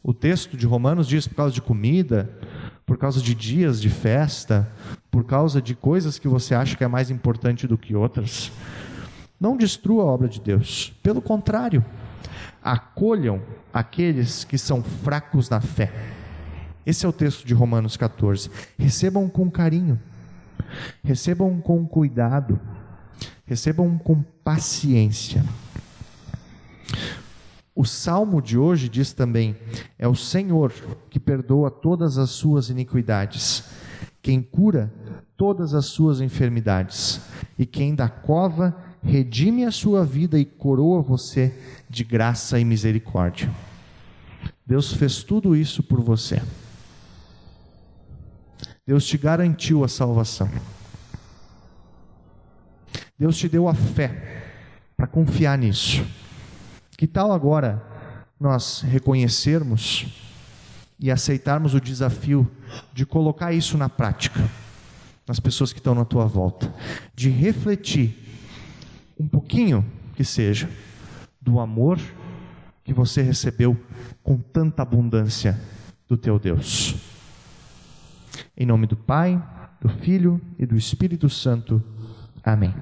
O texto de Romanos diz por causa de comida, por causa de dias de festa, por causa de coisas que você acha que é mais importante do que outras. Não destrua a obra de Deus. Pelo contrário, acolham aqueles que são fracos na fé. Esse é o texto de Romanos 14. Recebam com carinho, recebam com cuidado, recebam com paciência. O salmo de hoje diz também: é o Senhor que perdoa todas as suas iniquidades, quem cura todas as suas enfermidades, e quem da cova redime a sua vida e coroa você de graça e misericórdia. Deus fez tudo isso por você. Deus te garantiu a salvação. Deus te deu a fé para confiar nisso. Que tal agora nós reconhecermos e aceitarmos o desafio de colocar isso na prática, nas pessoas que estão na tua volta, de refletir um pouquinho, que seja, do amor que você recebeu com tanta abundância do teu Deus. Em nome do Pai, do Filho e do Espírito Santo. Amém.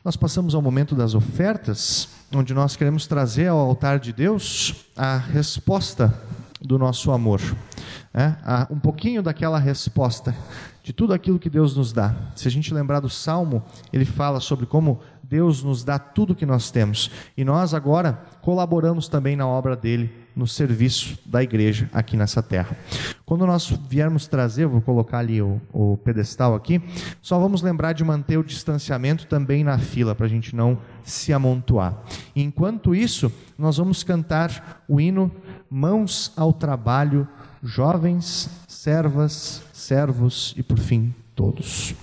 Nós passamos ao momento das ofertas, onde nós queremos trazer ao altar de Deus a resposta do nosso amor, um pouquinho daquela resposta de tudo aquilo que Deus nos dá. Se a gente lembrar do Salmo, ele fala sobre como Deus nos dá tudo o que nós temos, e nós agora colaboramos também na obra dele, no serviço da igreja aqui nessa terra. Quando nós viermos trazer, vou colocar ali o pedestal aqui, só vamos lembrar de manter o distanciamento também na fila, para a gente não se amontoar. Enquanto isso, nós vamos cantar o hino Mãos ao Trabalho, jovens, servas, servos e por fim todos.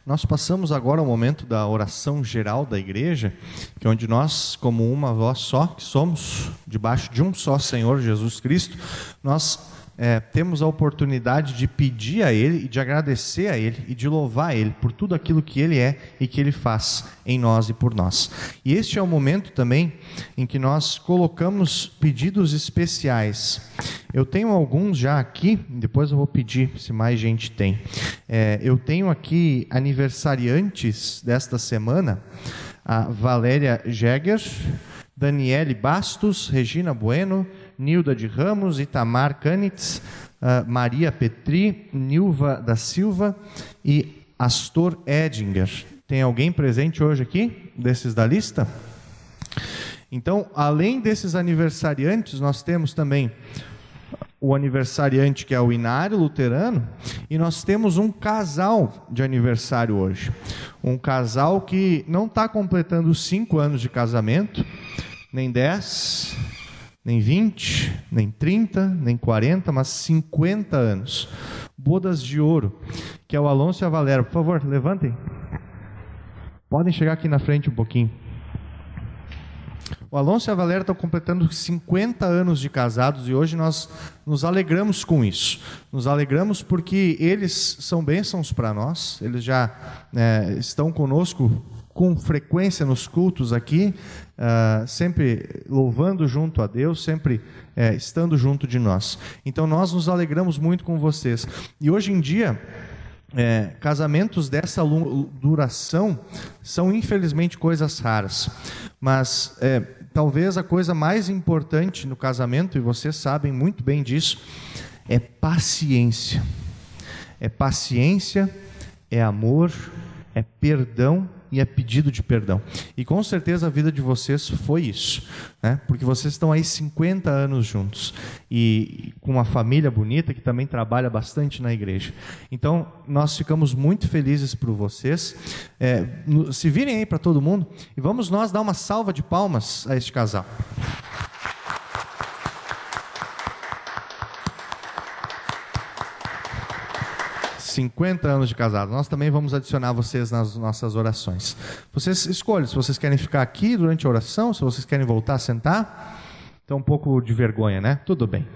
Nós passamos agora ao momento da oração geral da igreja, que é onde nós, como uma voz só, que somos, debaixo de um só Senhor Jesus Cristo, nós temos a oportunidade de pedir a Ele, e de agradecer a Ele, e de louvar a Ele por tudo aquilo que Ele é e que Ele faz em nós e por nós. E este é o momento também em que nós colocamos pedidos especiais. Eu tenho alguns já aqui, depois eu vou pedir se mais gente tem. Eu tenho aqui aniversariantes desta semana: a Valéria Jäger, Daniele Bastos, Regina Bueno, Nilda de Ramos, Itamar Canitz, Maria Petri, Nilva da Silva e Astor Edinger. Tem alguém presente hoje aqui, desses da lista? Então, além desses aniversariantes, nós temos também o aniversariante, que é o Inário Luterano, e nós temos um casal de aniversário hoje. Um casal que não está completando 5 anos de casamento, nem 10, nem 20, nem 30, nem 40, mas 50 anos. Bodas de ouro, que é o Alonso e a Valéria. Por favor, levantem. Podem chegar aqui na frente um pouquinho. O Alonso e a Valéria estão completando 50 anos de casados, e hoje nós nos alegramos com isso. Nos alegramos porque eles são bênçãos para nós. Eles já estão conosco com frequência nos cultos aqui, sempre louvando junto a Deus, sempre estando junto de nós. Então nós nos alegramos muito com vocês. E hoje em dia, casamentos dessa duração são infelizmente coisas raras. Mas talvez a coisa mais importante no casamento, e vocês sabem muito bem disso, é paciência. É paciência, é amor, é perdão e é pedido de perdão. E com certeza a vida de vocês foi isso, né? Porque vocês estão aí 50 anos juntos e com uma família bonita que também trabalha bastante na igreja. Então nós ficamos muito felizes por vocês. Se virem aí para todo mundo e vamos nós dar uma salva de palmas a este casal. ...50 anos de casado. Nós também vamos adicionar vocês nas nossas orações. Vocês escolhem se vocês querem ficar aqui durante a oração, se vocês querem voltar a sentar. Então, um pouco de vergonha, né? Tudo bem.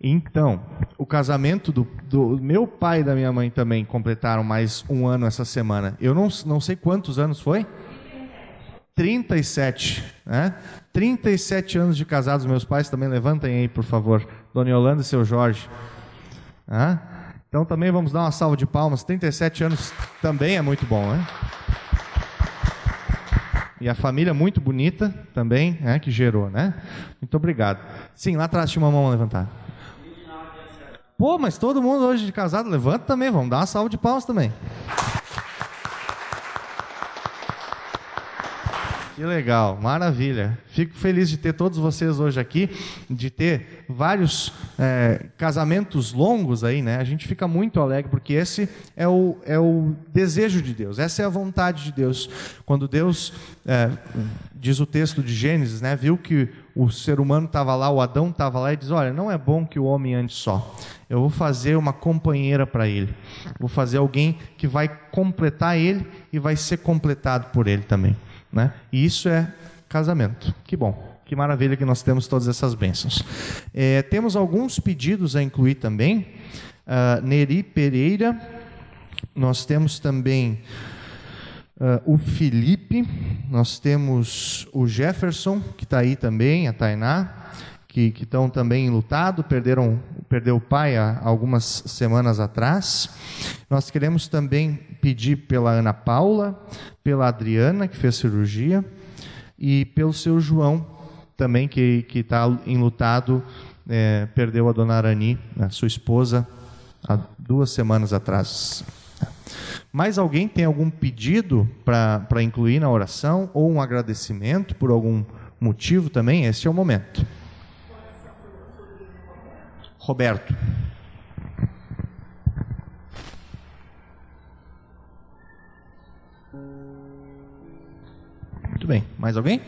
Então, o casamento do meu pai e da minha mãe também completaram mais 1 ano essa semana. Eu não sei quantos anos foi? 37, né? 37 anos de casados, meus pais também. Levantem aí, por favor. Dona Yolanda e seu Jorge. Então também vamos dar uma salva de palmas. 37 anos também é muito bom, né? E a família muito bonita também, que gerou, né? Muito obrigado. Sim, lá atrás tinha uma mão a levantar. Pô, mas todo mundo hoje de casado levanta também. Vamos dar uma salva de palmas também. Que legal, maravilha. Fico feliz de ter todos vocês hoje aqui, de ter vários casamentos longos aí, né? A gente fica muito alegre, porque esse é o desejo de Deus, essa é a vontade de Deus. Quando Deus, diz o texto de Gênesis, né? Viu que o ser humano estava lá, o Adão estava lá, e diz: olha, não é bom que o homem ande só. Eu vou fazer uma companheira para ele. Vou fazer alguém que vai completar ele e vai ser completado por ele também. Né? E isso é casamento. Que bom, que maravilha que nós temos todas essas bênçãos. Temos alguns pedidos a incluir também. Neri Pereira, nós temos também o Felipe, nós temos o Jefferson, que está aí também, a Tainá, que estão também lutado, perdeu o pai há algumas semanas atrás. Nós queremos também pedir pela Ana Paula, pela Adriana, que fez cirurgia, e pelo seu João, também, que está enlutado, perdeu a dona Arani, a sua esposa, há 2 semanas atrás. Mais alguém tem algum pedido para incluir na oração, ou um agradecimento por algum motivo também? Esse é o momento. Roberto. Muito bem. Mais alguém?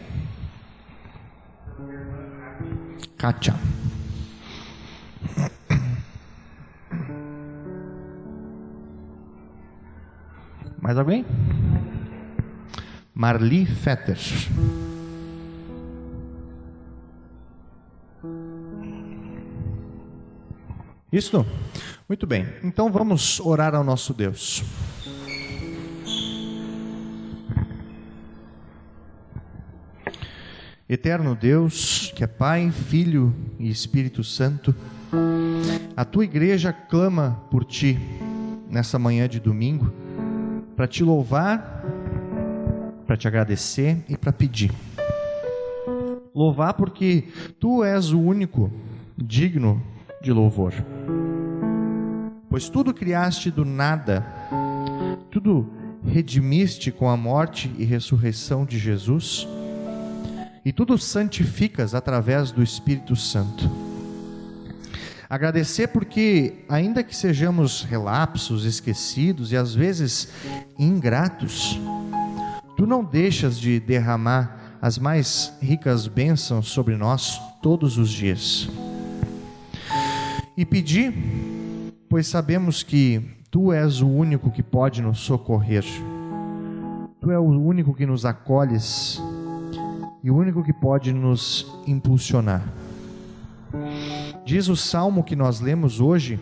Kátia. Mais alguém? Marli Fetter. Isto? Muito bem. Então vamos orar ao nosso Deus. Eterno Deus, que é Pai, Filho e Espírito Santo, a tua igreja clama por ti nessa manhã de domingo, para te louvar, para te agradecer e para pedir. Louvar porque tu és o único digno de louvor. Pois tudo criaste do nada, tudo redimiste com a morte e ressurreição de Jesus, e tudo santificas através do Espírito Santo. Agradecer porque, ainda que sejamos relapsos, esquecidos e às vezes ingratos, tu não deixas de derramar as mais ricas bênçãos sobre nós todos os dias. E pedir, pois sabemos que tu és o único que pode nos socorrer. Tu és o único que nos acolhes e o único que pode nos impulsionar. Diz o salmo que nós lemos hoje: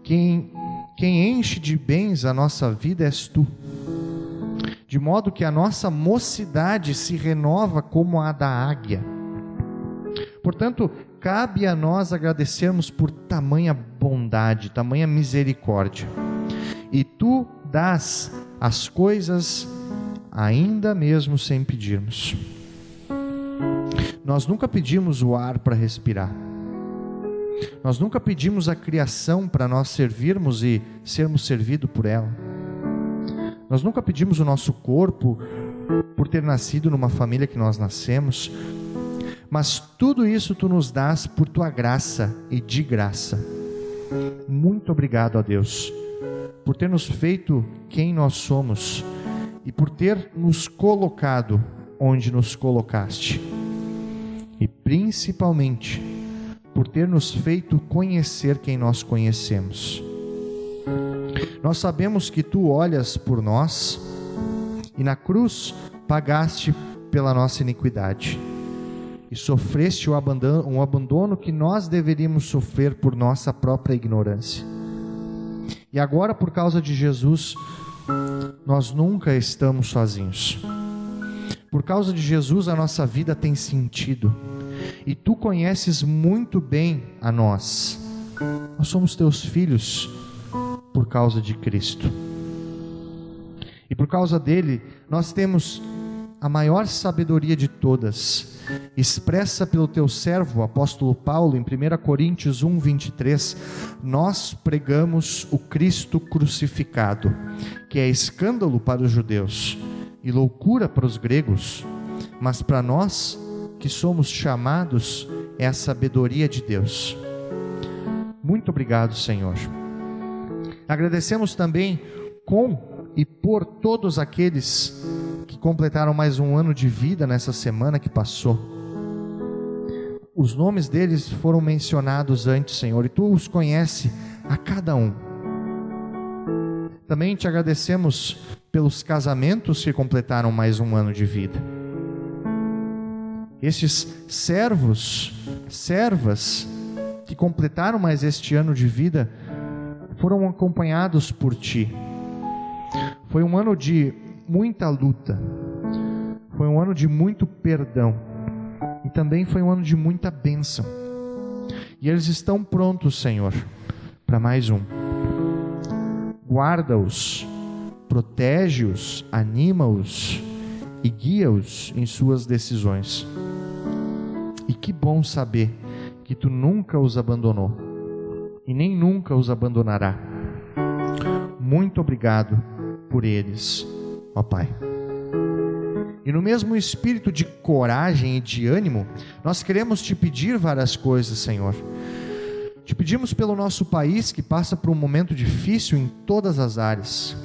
quem enche de bens a nossa vida és tu, de modo que a nossa mocidade se renova como a da águia. Portanto, cabe a nós agradecermos por tamanha bondade, tamanha misericórdia. E tu dás as coisas ainda mesmo sem pedirmos. Nós nunca pedimos o ar para respirar. Nós nunca pedimos a criação para nós servirmos e sermos servidos por ela. Nós nunca pedimos o nosso corpo por ter nascido numa família que nós nascemos. Mas tudo isso tu nos dás por tua graça e de graça. Muito obrigado a Deus por ter nos feito quem nós somos e por ter nos colocado onde nos colocaste. E principalmente por ter nos feito conhecer quem nós conhecemos. Nós sabemos que tu olhas por nós e na cruz pagaste pela nossa iniquidade e sofreste um abandono que nós deveríamos sofrer por nossa própria ignorância. E agora, por causa de Jesus, nós nunca estamos sozinhos. Por causa de Jesus, a nossa vida tem sentido. E tu conheces muito bem a nós. Nós somos teus filhos por causa de Cristo. E por causa dele, nós temos a maior sabedoria de todas, expressa pelo teu servo, o apóstolo Paulo, em 1 Coríntios 1, 23. Nós pregamos o Cristo crucificado, que é escândalo para os judeus e loucura para os gregos, mas para nós que somos chamados é a sabedoria de Deus. Muito obrigado, Senhor. Agradecemos também com e por todos aqueles que completaram mais um ano de vida nessa semana que passou. Os nomes deles foram mencionados antes, Senhor, e tu os conheces a cada um. Também te agradecemos pelos casamentos que completaram mais um ano de vida. Estes servos, servas que completaram mais este ano de vida foram acompanhados por ti. Foi um ano de muita luta, foi um ano de muito perdão e também foi um ano de muita bênção. E eles estão prontos, Senhor, para mais um. Guarda-os, protege-os, anima-os e guia-os em suas decisões. E que bom saber que tu nunca os abandonou e nem nunca os abandonará. Muito obrigado por eles, ó Pai. E no mesmo espírito de coragem e de ânimo, nós queremos te pedir várias coisas, Senhor. Te pedimos pelo nosso país, que passa por um momento difícil em todas as áreas.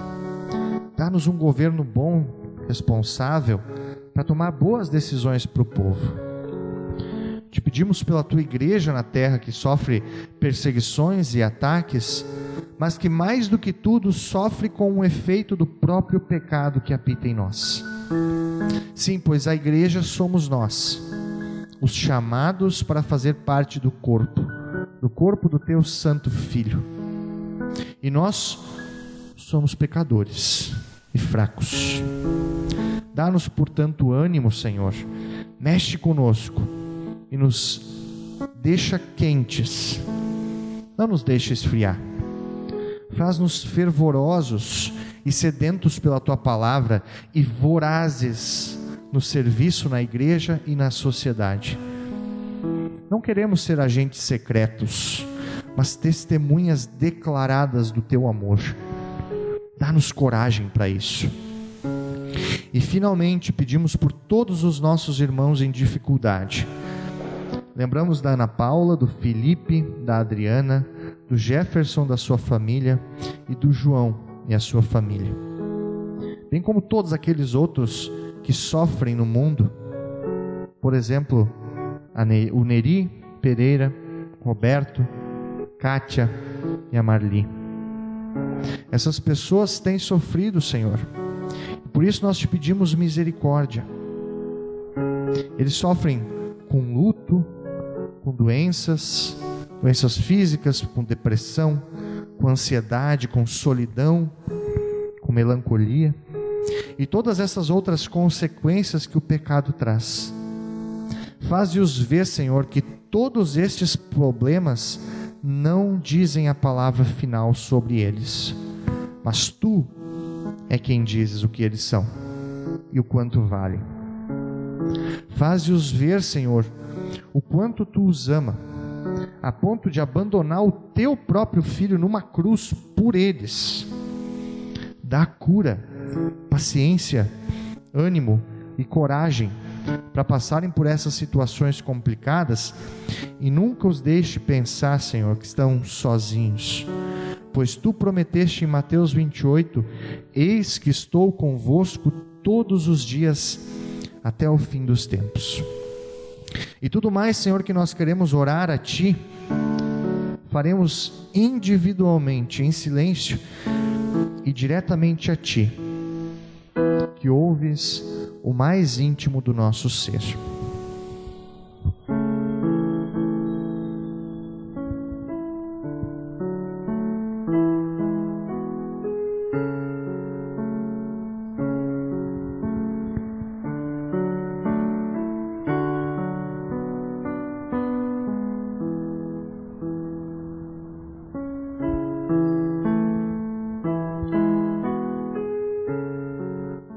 Dá-nos um governo bom, responsável, para tomar boas decisões para o povo. Te pedimos pela tua igreja na terra, que sofre perseguições e ataques, mas que mais do que tudo sofre com o efeito do próprio pecado que habita em nós. Sim, pois a igreja somos nós, os chamados para fazer parte do corpo, do corpo do teu Santo Filho. E nós somos pecadores e fracos. Dá-nos, portanto, ânimo, Senhor. Mexe conosco e nos deixa quentes. Não nos deixa esfriar. Faz-nos fervorosos e sedentos pela Tua palavra e vorazes no serviço na igreja e na sociedade. Não queremos ser agentes secretos, mas testemunhas declaradas do Teu amor. Dá-nos coragem para isso. E finalmente pedimos por todos os nossos irmãos em dificuldade. Lembramos da Ana Paula, do Felipe, da Adriana, do Jefferson, da sua família, e do João e a sua família. Bem como todos aqueles outros que sofrem no mundo. Por exemplo, o Neri Pereira, Roberto, Kátia e a Marli. Essas pessoas têm sofrido, Senhor. Por isso nós te pedimos misericórdia. Eles sofrem com luto, com doenças físicas, com depressão, com ansiedade, com solidão, com melancolia e todas essas outras consequências que o pecado traz. Faze-os ver, Senhor, que todos estes problemas não dizem a palavra final sobre eles, mas Tu é quem dizes o que eles são e o quanto valem. Faze-os ver, Senhor, o quanto Tu os ama, a ponto de abandonar o Teu próprio Filho numa cruz por eles. Dá cura, paciência, ânimo e coragem para passarem por essas situações complicadas, e nunca os deixe pensar, Senhor, que estão sozinhos, pois Tu prometeste em Mateus 28, eis que estou convosco todos os dias até o fim dos tempos. E tudo mais, Senhor, que nós queremos orar a Ti, faremos individualmente, em silêncio e diretamente a Ti, que ouves o mais íntimo do nosso ser.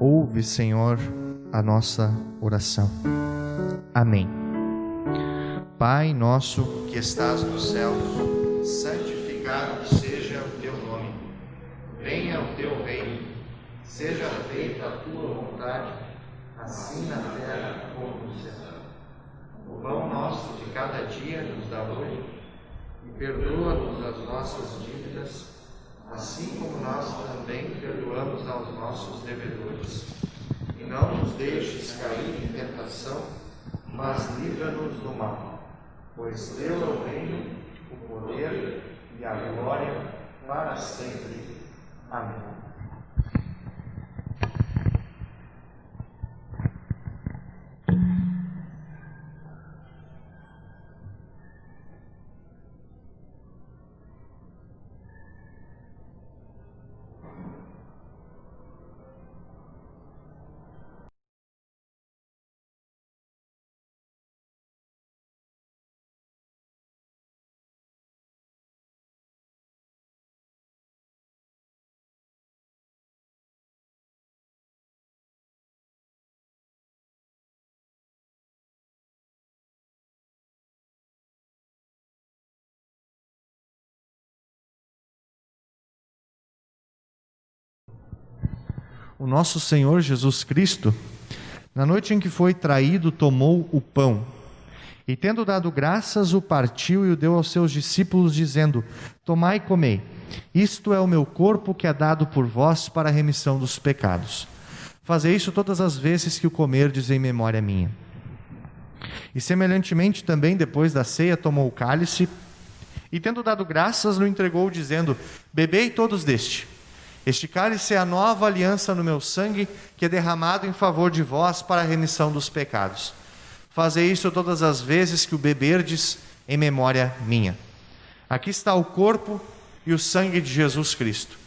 Ouve, Senhor, a nossa oração. Amém. Pai nosso que estás nos céus, santificado seja o Teu nome. Venha o Teu reino. Seja feita a Tua vontade, assim na terra como no céu. O pão nosso de cada dia nos dá hoje, e perdoa-nos as nossas dívidas, assim como nós também perdoamos aos nossos devedores. E não nos deixes cair em tentação, mas livra-nos do mal. Pois Teu é o reino, o poder e a glória para sempre. Amém. O nosso Senhor Jesus Cristo, na noite em que foi traído, tomou o pão e, tendo dado graças, o partiu e o deu aos seus discípulos, dizendo: tomai e comei, isto é o meu corpo que é dado por vós para a remissão dos pecados. Fazei isso todas as vezes que o comerdes em memória minha. E semelhantemente também, depois da ceia, tomou o cálice e, tendo dado graças, o entregou, dizendo: bebei todos deste. Este cálice é a nova aliança no meu sangue, que é derramado em favor de vós para a remissão dos pecados. Fazei isso todas as vezes que o beberdes em memória minha. Aqui está o corpo e o sangue de Jesus Cristo.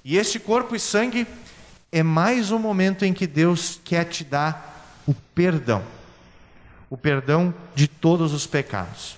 E este corpo e sangue é mais um momento em que Deus quer te dar o perdão de todos os pecados.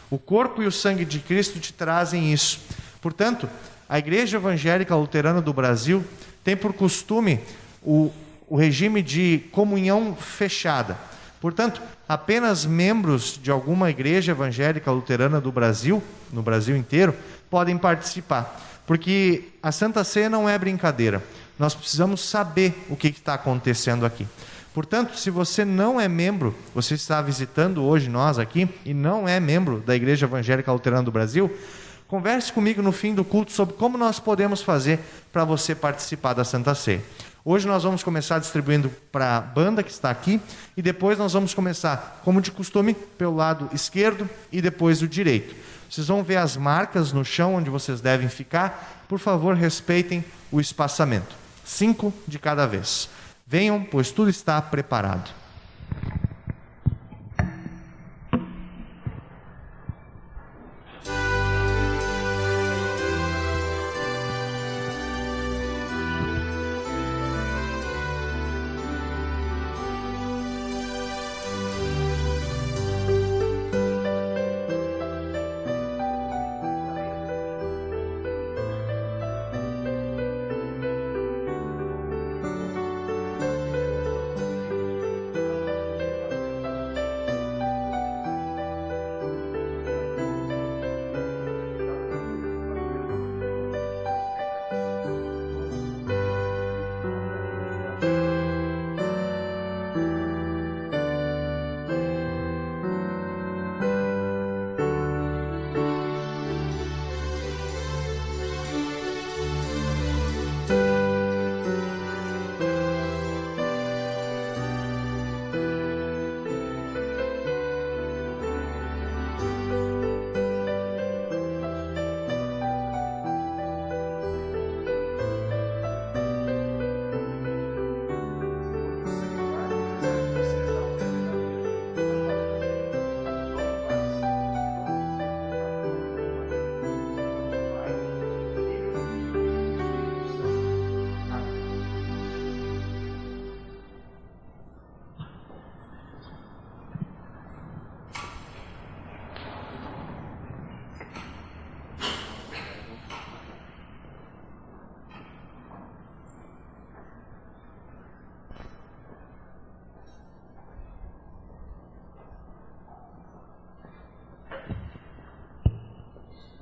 O corpo e o sangue de Cristo te trazem isso. Portanto, a Igreja Evangélica Luterana do Brasil tem por costume o regime de comunhão fechada. Portanto, apenas membros de alguma igreja evangélica luterana do Brasil, no Brasil inteiro, podem participar. Porque a Santa Ceia não é brincadeira. Nós precisamos saber o que está acontecendo aqui. Portanto, se você não é membro, você está visitando hoje nós aqui e não é membro da Igreja Evangélica Luterana do Brasil, converse comigo no fim do culto sobre como nós podemos fazer para você participar da Santa Ceia. Hoje nós vamos começar distribuindo para a banda que está aqui e depois nós vamos começar, como de costume, pelo lado esquerdo e depois o direito. Vocês vão ver as marcas no chão onde vocês devem ficar. Por favor, respeitem o espaçamento. 5 de cada vez. Venham, pois tudo está preparado.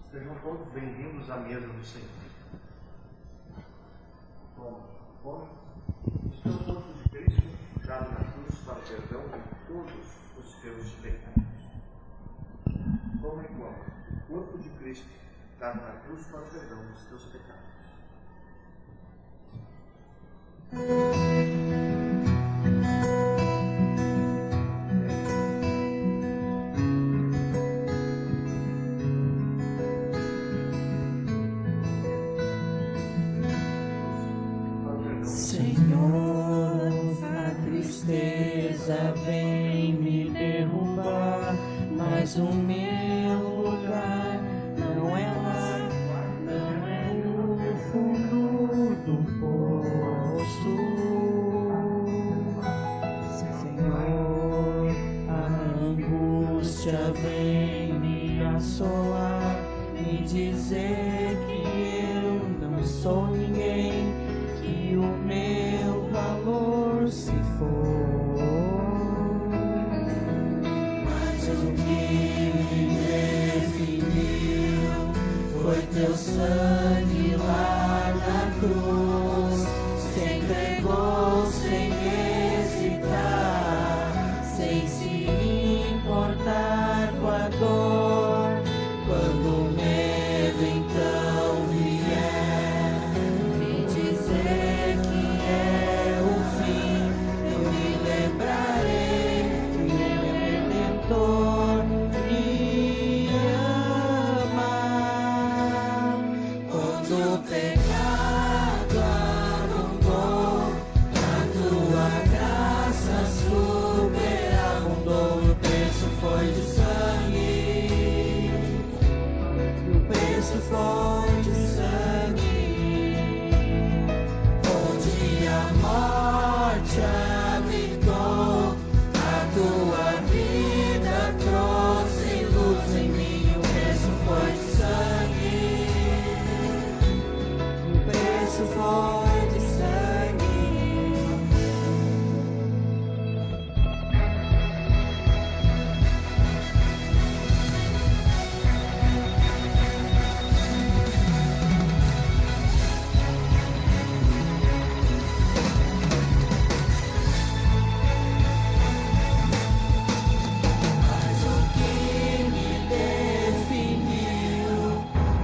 Sejam todos bem-vindos à mesa do Senhor. Como isto é o corpo de Cristo, dado na cruz para o perdão de todos os teus pecados. Como é igual o corpo de Cristo, dado na cruz para o perdão dos teus pecados. Vem me derrubar, mas o meu lugar não é lá, não é no fundo do poço. Senhor, a angústia vem me assolar, me dizer que eu não sou ninguém, que o meu valor se for. Foi teu sangue lá na cruz, se entregou sem hesitar, sem se importar com a dor. Quando o medo então preço foi de sangue. Mas o que me definiu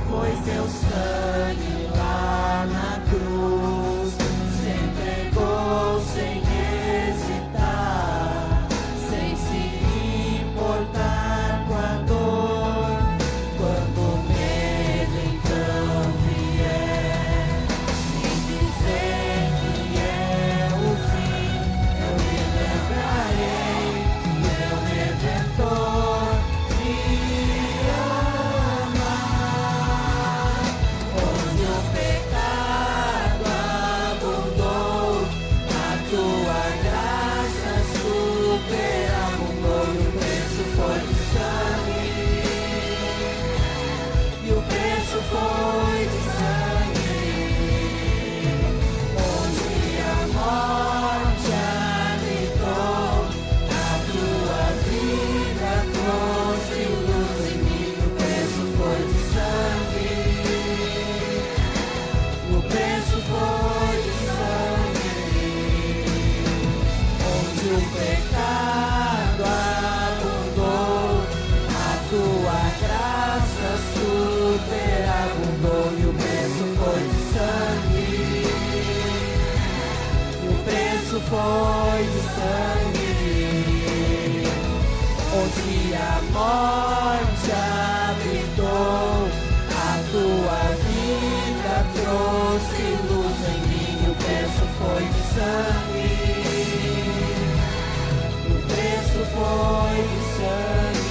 foi seu sangue lá na cruz. Se entregou sem hesitar, sem se importar com a dor. Quando o medo então vier me dizer que é o fim, eu me lembrarei que meu Redentor me ama. Onde o pecado abundou, a tua graça superabundou. E o preço foi de sangue, e o preço foi de sangue. Onde a morte habitou, a tua vida trouxe luz em mim. O preço foi de sangue, o preço foi de sangue. Onde o pecado abundou, a tua graça superabundou. E o preço foi de sangue, e o preço foi de sangue. Onde a morte habitou, a tua vida trouxe luz em mim. O preço foi de sangue, o preço foi de sangue.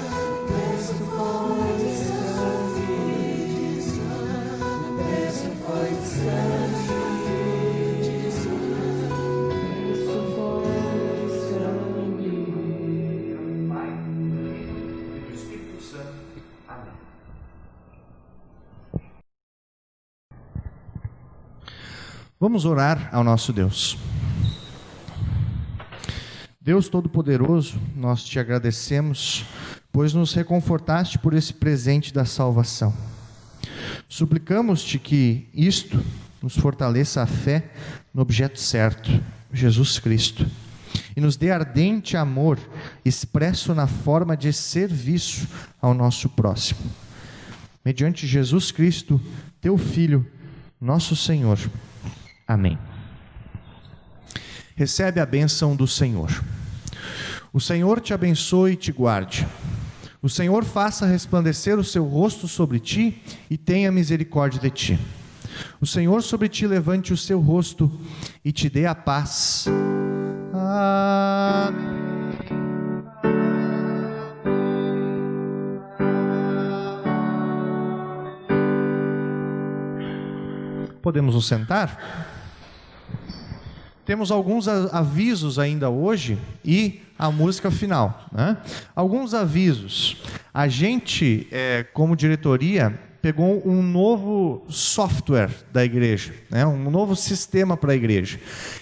O preço foi de sangue, o preço foi de sangue. Vamos orar ao nosso Deus. Deus Todo-Poderoso, nós te agradecemos, pois nos reconfortaste por esse presente da salvação. Suplicamos-te que isto nos fortaleça a fé no objeto certo, Jesus Cristo, e nos dê ardente amor expresso na forma de serviço ao nosso próximo. Mediante Jesus Cristo, teu Filho, nosso Senhor. Amém. Recebe a bênção do Senhor. O Senhor te abençoe e te guarde. O Senhor faça resplandecer o seu rosto sobre ti e tenha misericórdia de ti. O Senhor sobre ti levante o seu rosto e te dê a paz. Amém. Podemos nos sentar? Temos alguns avisos ainda hoje e a música final, né? Alguns avisos. A gente, como diretoria, pegou um novo software da igreja, né? Um novo sistema para a igreja.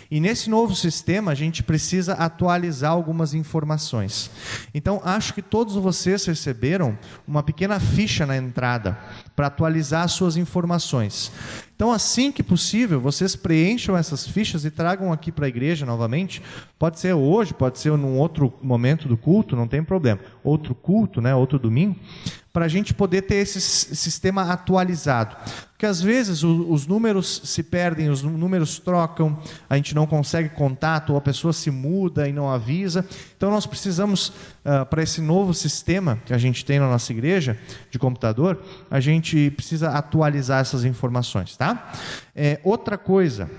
E nesse novo sistema a gente precisa atualizar algumas informações. Então acho que todos vocês receberam uma pequena ficha na entrada para atualizar as suas informações. Então, assim que possível, vocês preencham essas fichas e tragam aqui para a igreja novamente. Pode ser hoje, pode ser num outro momento do culto, não tem problema. Outro culto, né? Outro domingo, para a gente poder ter esse sistema atualizado. Porque às vezes os números se perdem, os números trocam, a gente não consegue contato, ou a pessoa se muda e não avisa. Então nós precisamos, para esse novo sistema que a gente tem na nossa igreja, de computador, a gente precisa atualizar essas informações, tá? Outra coisa,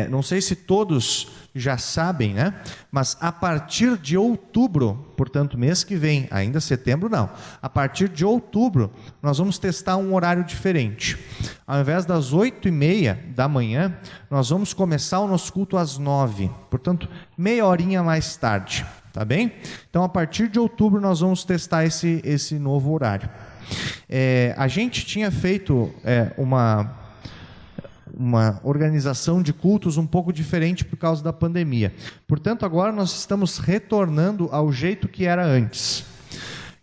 não sei se todos já sabem, né? Mas a partir de outubro, portanto mês que vem, ainda setembro não, a partir de outubro nós vamos testar um horário diferente. Ao invés das 8h30 da manhã, nós vamos começar o nosso culto às 9h, portanto meia horinha mais tarde, tá bem? Então, a partir de outubro, nós vamos testar esse novo horário. A gente tinha feito uma organização de cultos um pouco diferente por causa da pandemia. Portanto, agora nós estamos retornando ao jeito que era antes.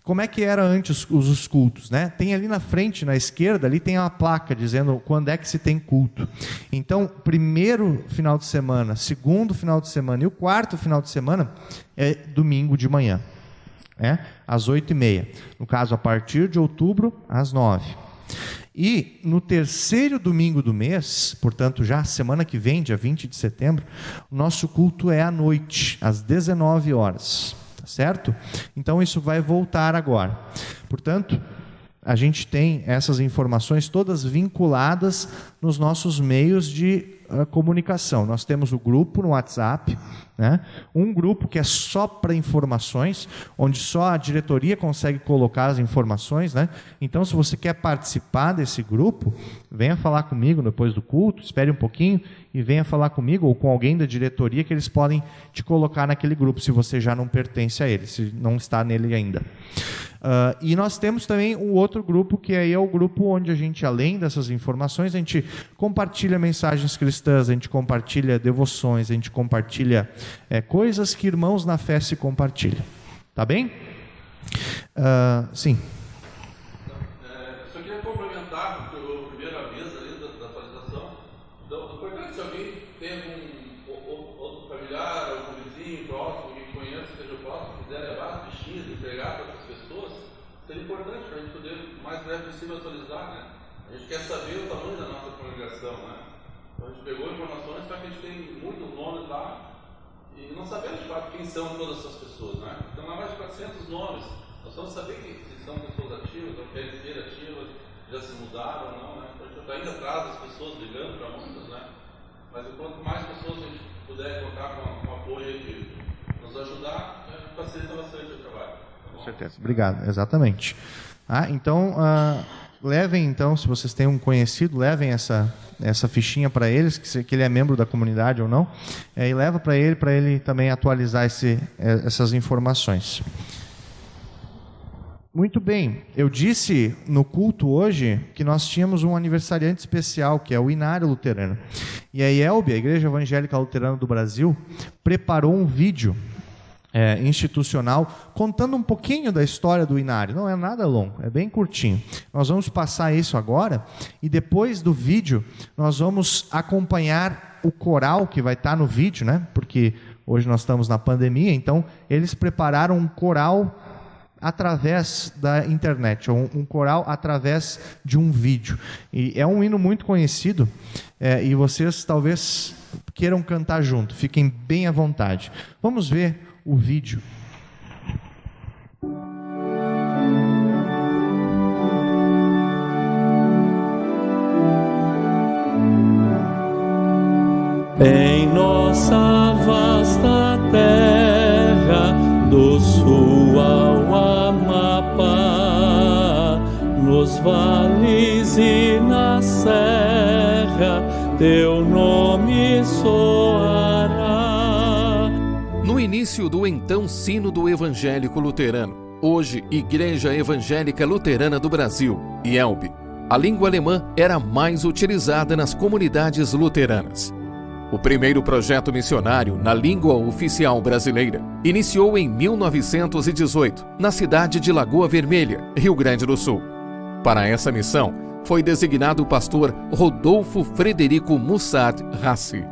Como é que era antes os cultos, né? Tem ali na frente, na esquerda, ali tem uma placa dizendo quando é que se tem culto. Então, primeiro final de semana, segundo final de semana e o quarto final de semana é domingo de manhã, às 8h30. No caso, a partir de outubro, às 9h. E no terceiro domingo do mês, portanto já semana que vem, dia 20 de setembro, o nosso culto é à noite, às 19 horas. Certo? Então isso vai voltar agora. Portanto, a gente tem essas informações todas vinculadas nos nossos meios de comunicação. Nós temos o grupo no WhatsApp, né? Um grupo que é só para informações, onde só a diretoria consegue colocar as informações, né? Então, se você quer participar desse grupo, venha falar comigo depois do culto, espere um pouquinho e venha falar comigo ou com alguém da diretoria que eles podem te colocar naquele grupo, se você já não pertence a ele, se não está nele ainda. E nós temos também um outro grupo, que aí é o grupo onde a gente, além dessas informações, a gente compartilha mensagens cristãs, a gente compartilha devoções, a gente compartilha coisas que irmãos na fé se compartilham. Tá bem? Sim. Só queria complementar a primeira vez ali da atualização. Então, importante, se alguém tem algum outro familiar, algum vizinho próximo, que conheça, seja próximo, quiser levar as fichinhas, entregar para essas pessoas, seria importante para a gente poder, o mais breve possível, atualizar, né? A gente quer saber o tamanho da nossa congregação, né? Então, a gente pegou informações, só que a gente tem muitos nomes lá e não sabemos de fato quem são todas essas pessoas, né? Então, há mais de 400 nomes. Nós vamos saber se são pessoas ativas ou querem ser ativas, já se mudaram ou não, né? Então, a gente está indo atrás das pessoas, ligando para muitas, né? Mas quanto mais pessoas a gente puder contar com apoio de nos ajudar, facilita bastante o trabalho. Tá, com certeza. Obrigado. Exatamente. Então, levem, então, se vocês têm um conhecido, levem essa fichinha para eles, que ele é membro da comunidade ou não, e leva para ele também atualizar essas informações. Muito bem, eu disse no culto hoje que nós tínhamos um aniversariante especial, que é o Inário Luterano. E a IELB, a Igreja Evangélica Luterana do Brasil, preparou um vídeo institucional contando um pouquinho da história do Inário. Não é nada longo, é bem curtinho. Nós vamos passar isso agora e depois do vídeo nós vamos acompanhar o coral que vai estar no vídeo, né? Porque hoje nós estamos na pandemia, então eles prepararam um coral através da internet, um coral através de um vídeo. E é um hino muito conhecido, e vocês talvez queiram cantar junto, fiquem bem à vontade. Vamos ver o vídeo. Em nossa vasta terra, do sul ao Amapá, nos vales e na serra, teu nome soará. No início do então Sínodo Evangélico Luterano, hoje Igreja Evangélica Luterana do Brasil, IELB, a língua alemã era mais utilizada nas comunidades luteranas. O primeiro projeto missionário na língua oficial brasileira iniciou em 1918, na cidade de Lagoa Vermelha, Rio Grande do Sul. Para essa missão, foi designado o pastor Rodolfo Frederico Mussard Rassi.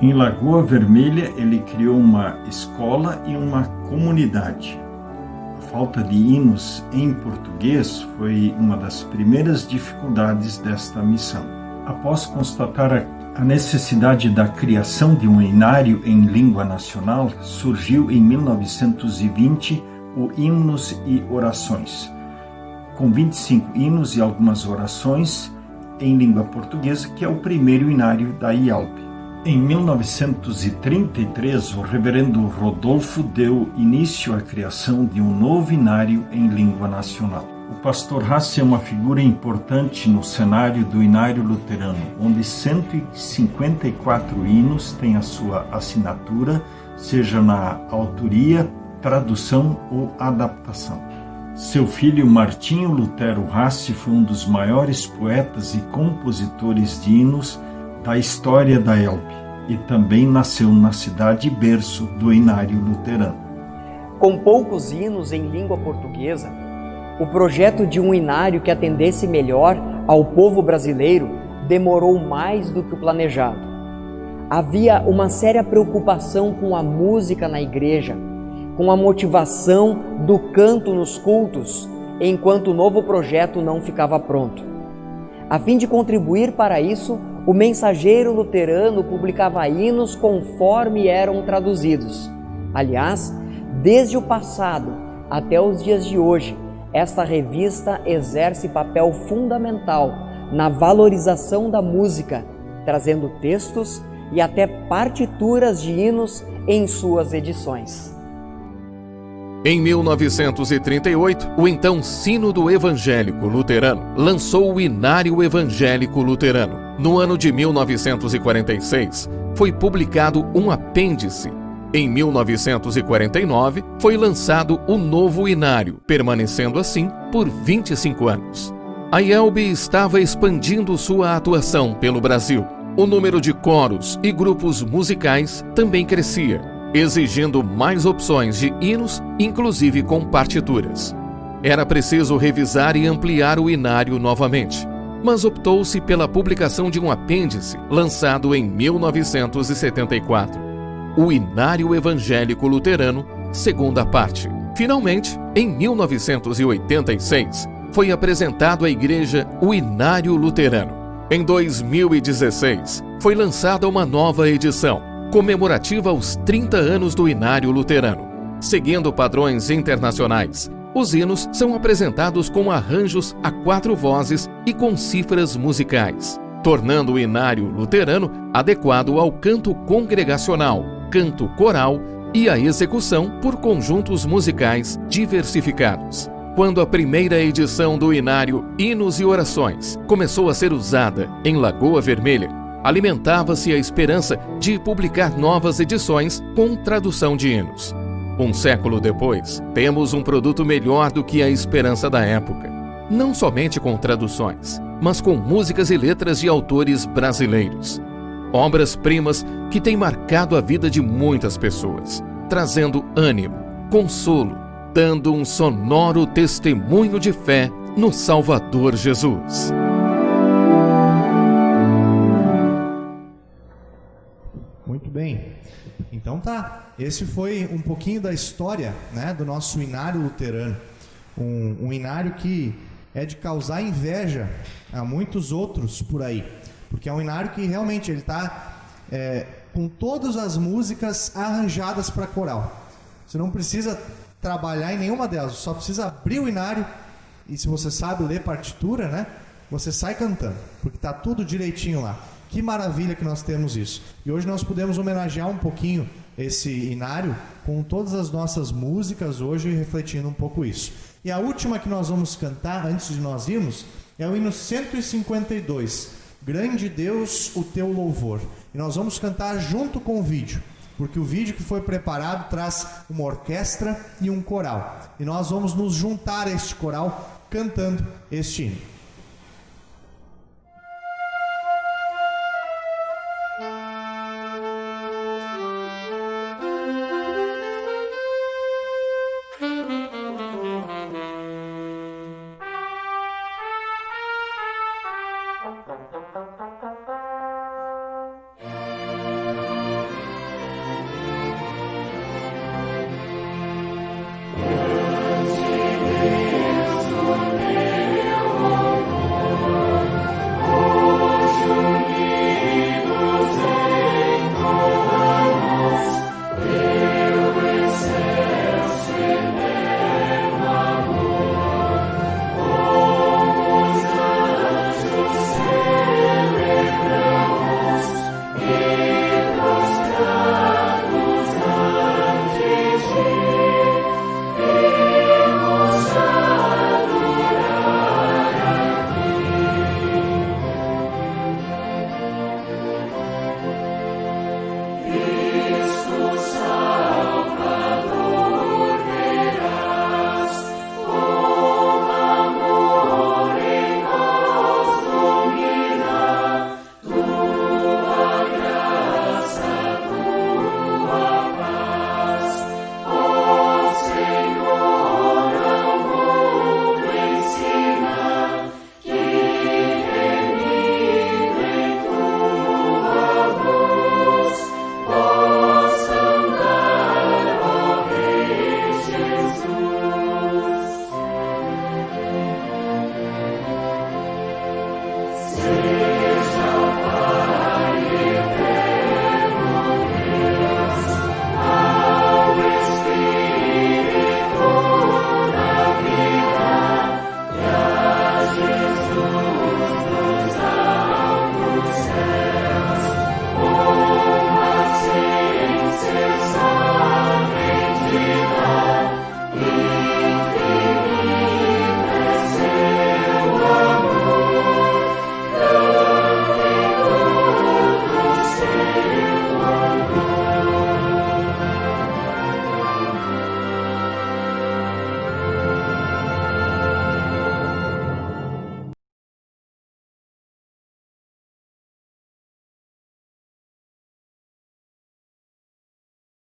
Em Lagoa Vermelha, ele criou uma escola e uma comunidade. A falta de hinos em português foi uma das primeiras dificuldades desta missão. Após constatar a necessidade da criação de um hinário em língua nacional, surgiu em 1920 o Hinos e Orações, com 25 hinos e algumas orações em língua portuguesa, que é o primeiro hinário da IELB. Em 1933, o reverendo Rodolfo deu início à criação de um novo hinário em língua nacional. O pastor Hassi é uma figura importante no cenário do Inário Luterano, onde 154 hinos têm a sua assinatura, seja na autoria, tradução ou adaptação. Seu filho Martinho Lutero Hassi foi um dos maiores poetas e compositores de hinos da história da ELB e também nasceu na cidade berço do Inário Luterano. Com poucos hinos em língua portuguesa, o projeto de um inário que atendesse melhor ao povo brasileiro demorou mais do que o planejado. Havia uma séria preocupação com a música na igreja, com a motivação do canto nos cultos, enquanto o novo projeto não ficava pronto. A fim de contribuir para isso, o mensageiro luterano publicava hinos conforme eram traduzidos. Aliás, desde o passado até os dias de hoje, esta revista exerce papel fundamental na valorização da música, trazendo textos e até partituras de hinos em suas edições. Em 1938, o então Sínodo Evangélico Luterano lançou o Inário Evangélico Luterano. No ano de 1946, foi publicado um apêndice. Em 1949, foi lançado o novo Inário, permanecendo assim por 25 anos. A IELB estava expandindo sua atuação pelo Brasil. O número de coros e grupos musicais também crescia, exigindo mais opções de hinos, inclusive com partituras. Era preciso revisar e ampliar o inário novamente, mas optou-se pela publicação de um apêndice lançado em 1974, o Inário Evangélico Luterano, segunda parte. Finalmente, em 1986, foi apresentado à Igreja o Inário Luterano. Em 2016, foi lançada uma nova edição, comemorativa aos 30 anos do Inário Luterano. Seguindo padrões internacionais, os hinos são apresentados com arranjos a 4 vozes e com cifras musicais, tornando o Inário Luterano adequado ao canto congregacional, canto coral e a execução por conjuntos musicais diversificados. Quando a primeira edição do Inário Hinos e Orações começou a ser usada em Lagoa Vermelha, alimentava-se a esperança de publicar novas edições com tradução de hinos. Um século depois, temos um produto melhor do que a esperança da época. Não somente com traduções, mas com músicas e letras de autores brasileiros. Obras-primas que têm marcado a vida de muitas pessoas, trazendo ânimo, consolo, dando um sonoro testemunho de fé no Salvador Jesus. Muito bem. Então tá, esse foi um pouquinho da história, né, do nosso inário luterano. Um inário que é de causar inveja a muitos outros por aí. Porque é um inário que realmente ele está com todas as músicas arranjadas para coral. Você não precisa trabalhar em nenhuma delas, só precisa abrir o inário e se você sabe ler partitura, né, você sai cantando, porque está tudo direitinho lá. Que maravilha que nós temos isso. E hoje nós podemos homenagear um pouquinho esse inário com todas as nossas músicas hoje, refletindo um pouco isso. E a última que nós vamos cantar, antes de nós irmos, é o hino 152, Grande Deus, o Teu Louvor. E nós vamos cantar junto com o vídeo, porque o vídeo que foi preparado traz uma orquestra e um coral. E nós vamos nos juntar a este coral cantando este hino.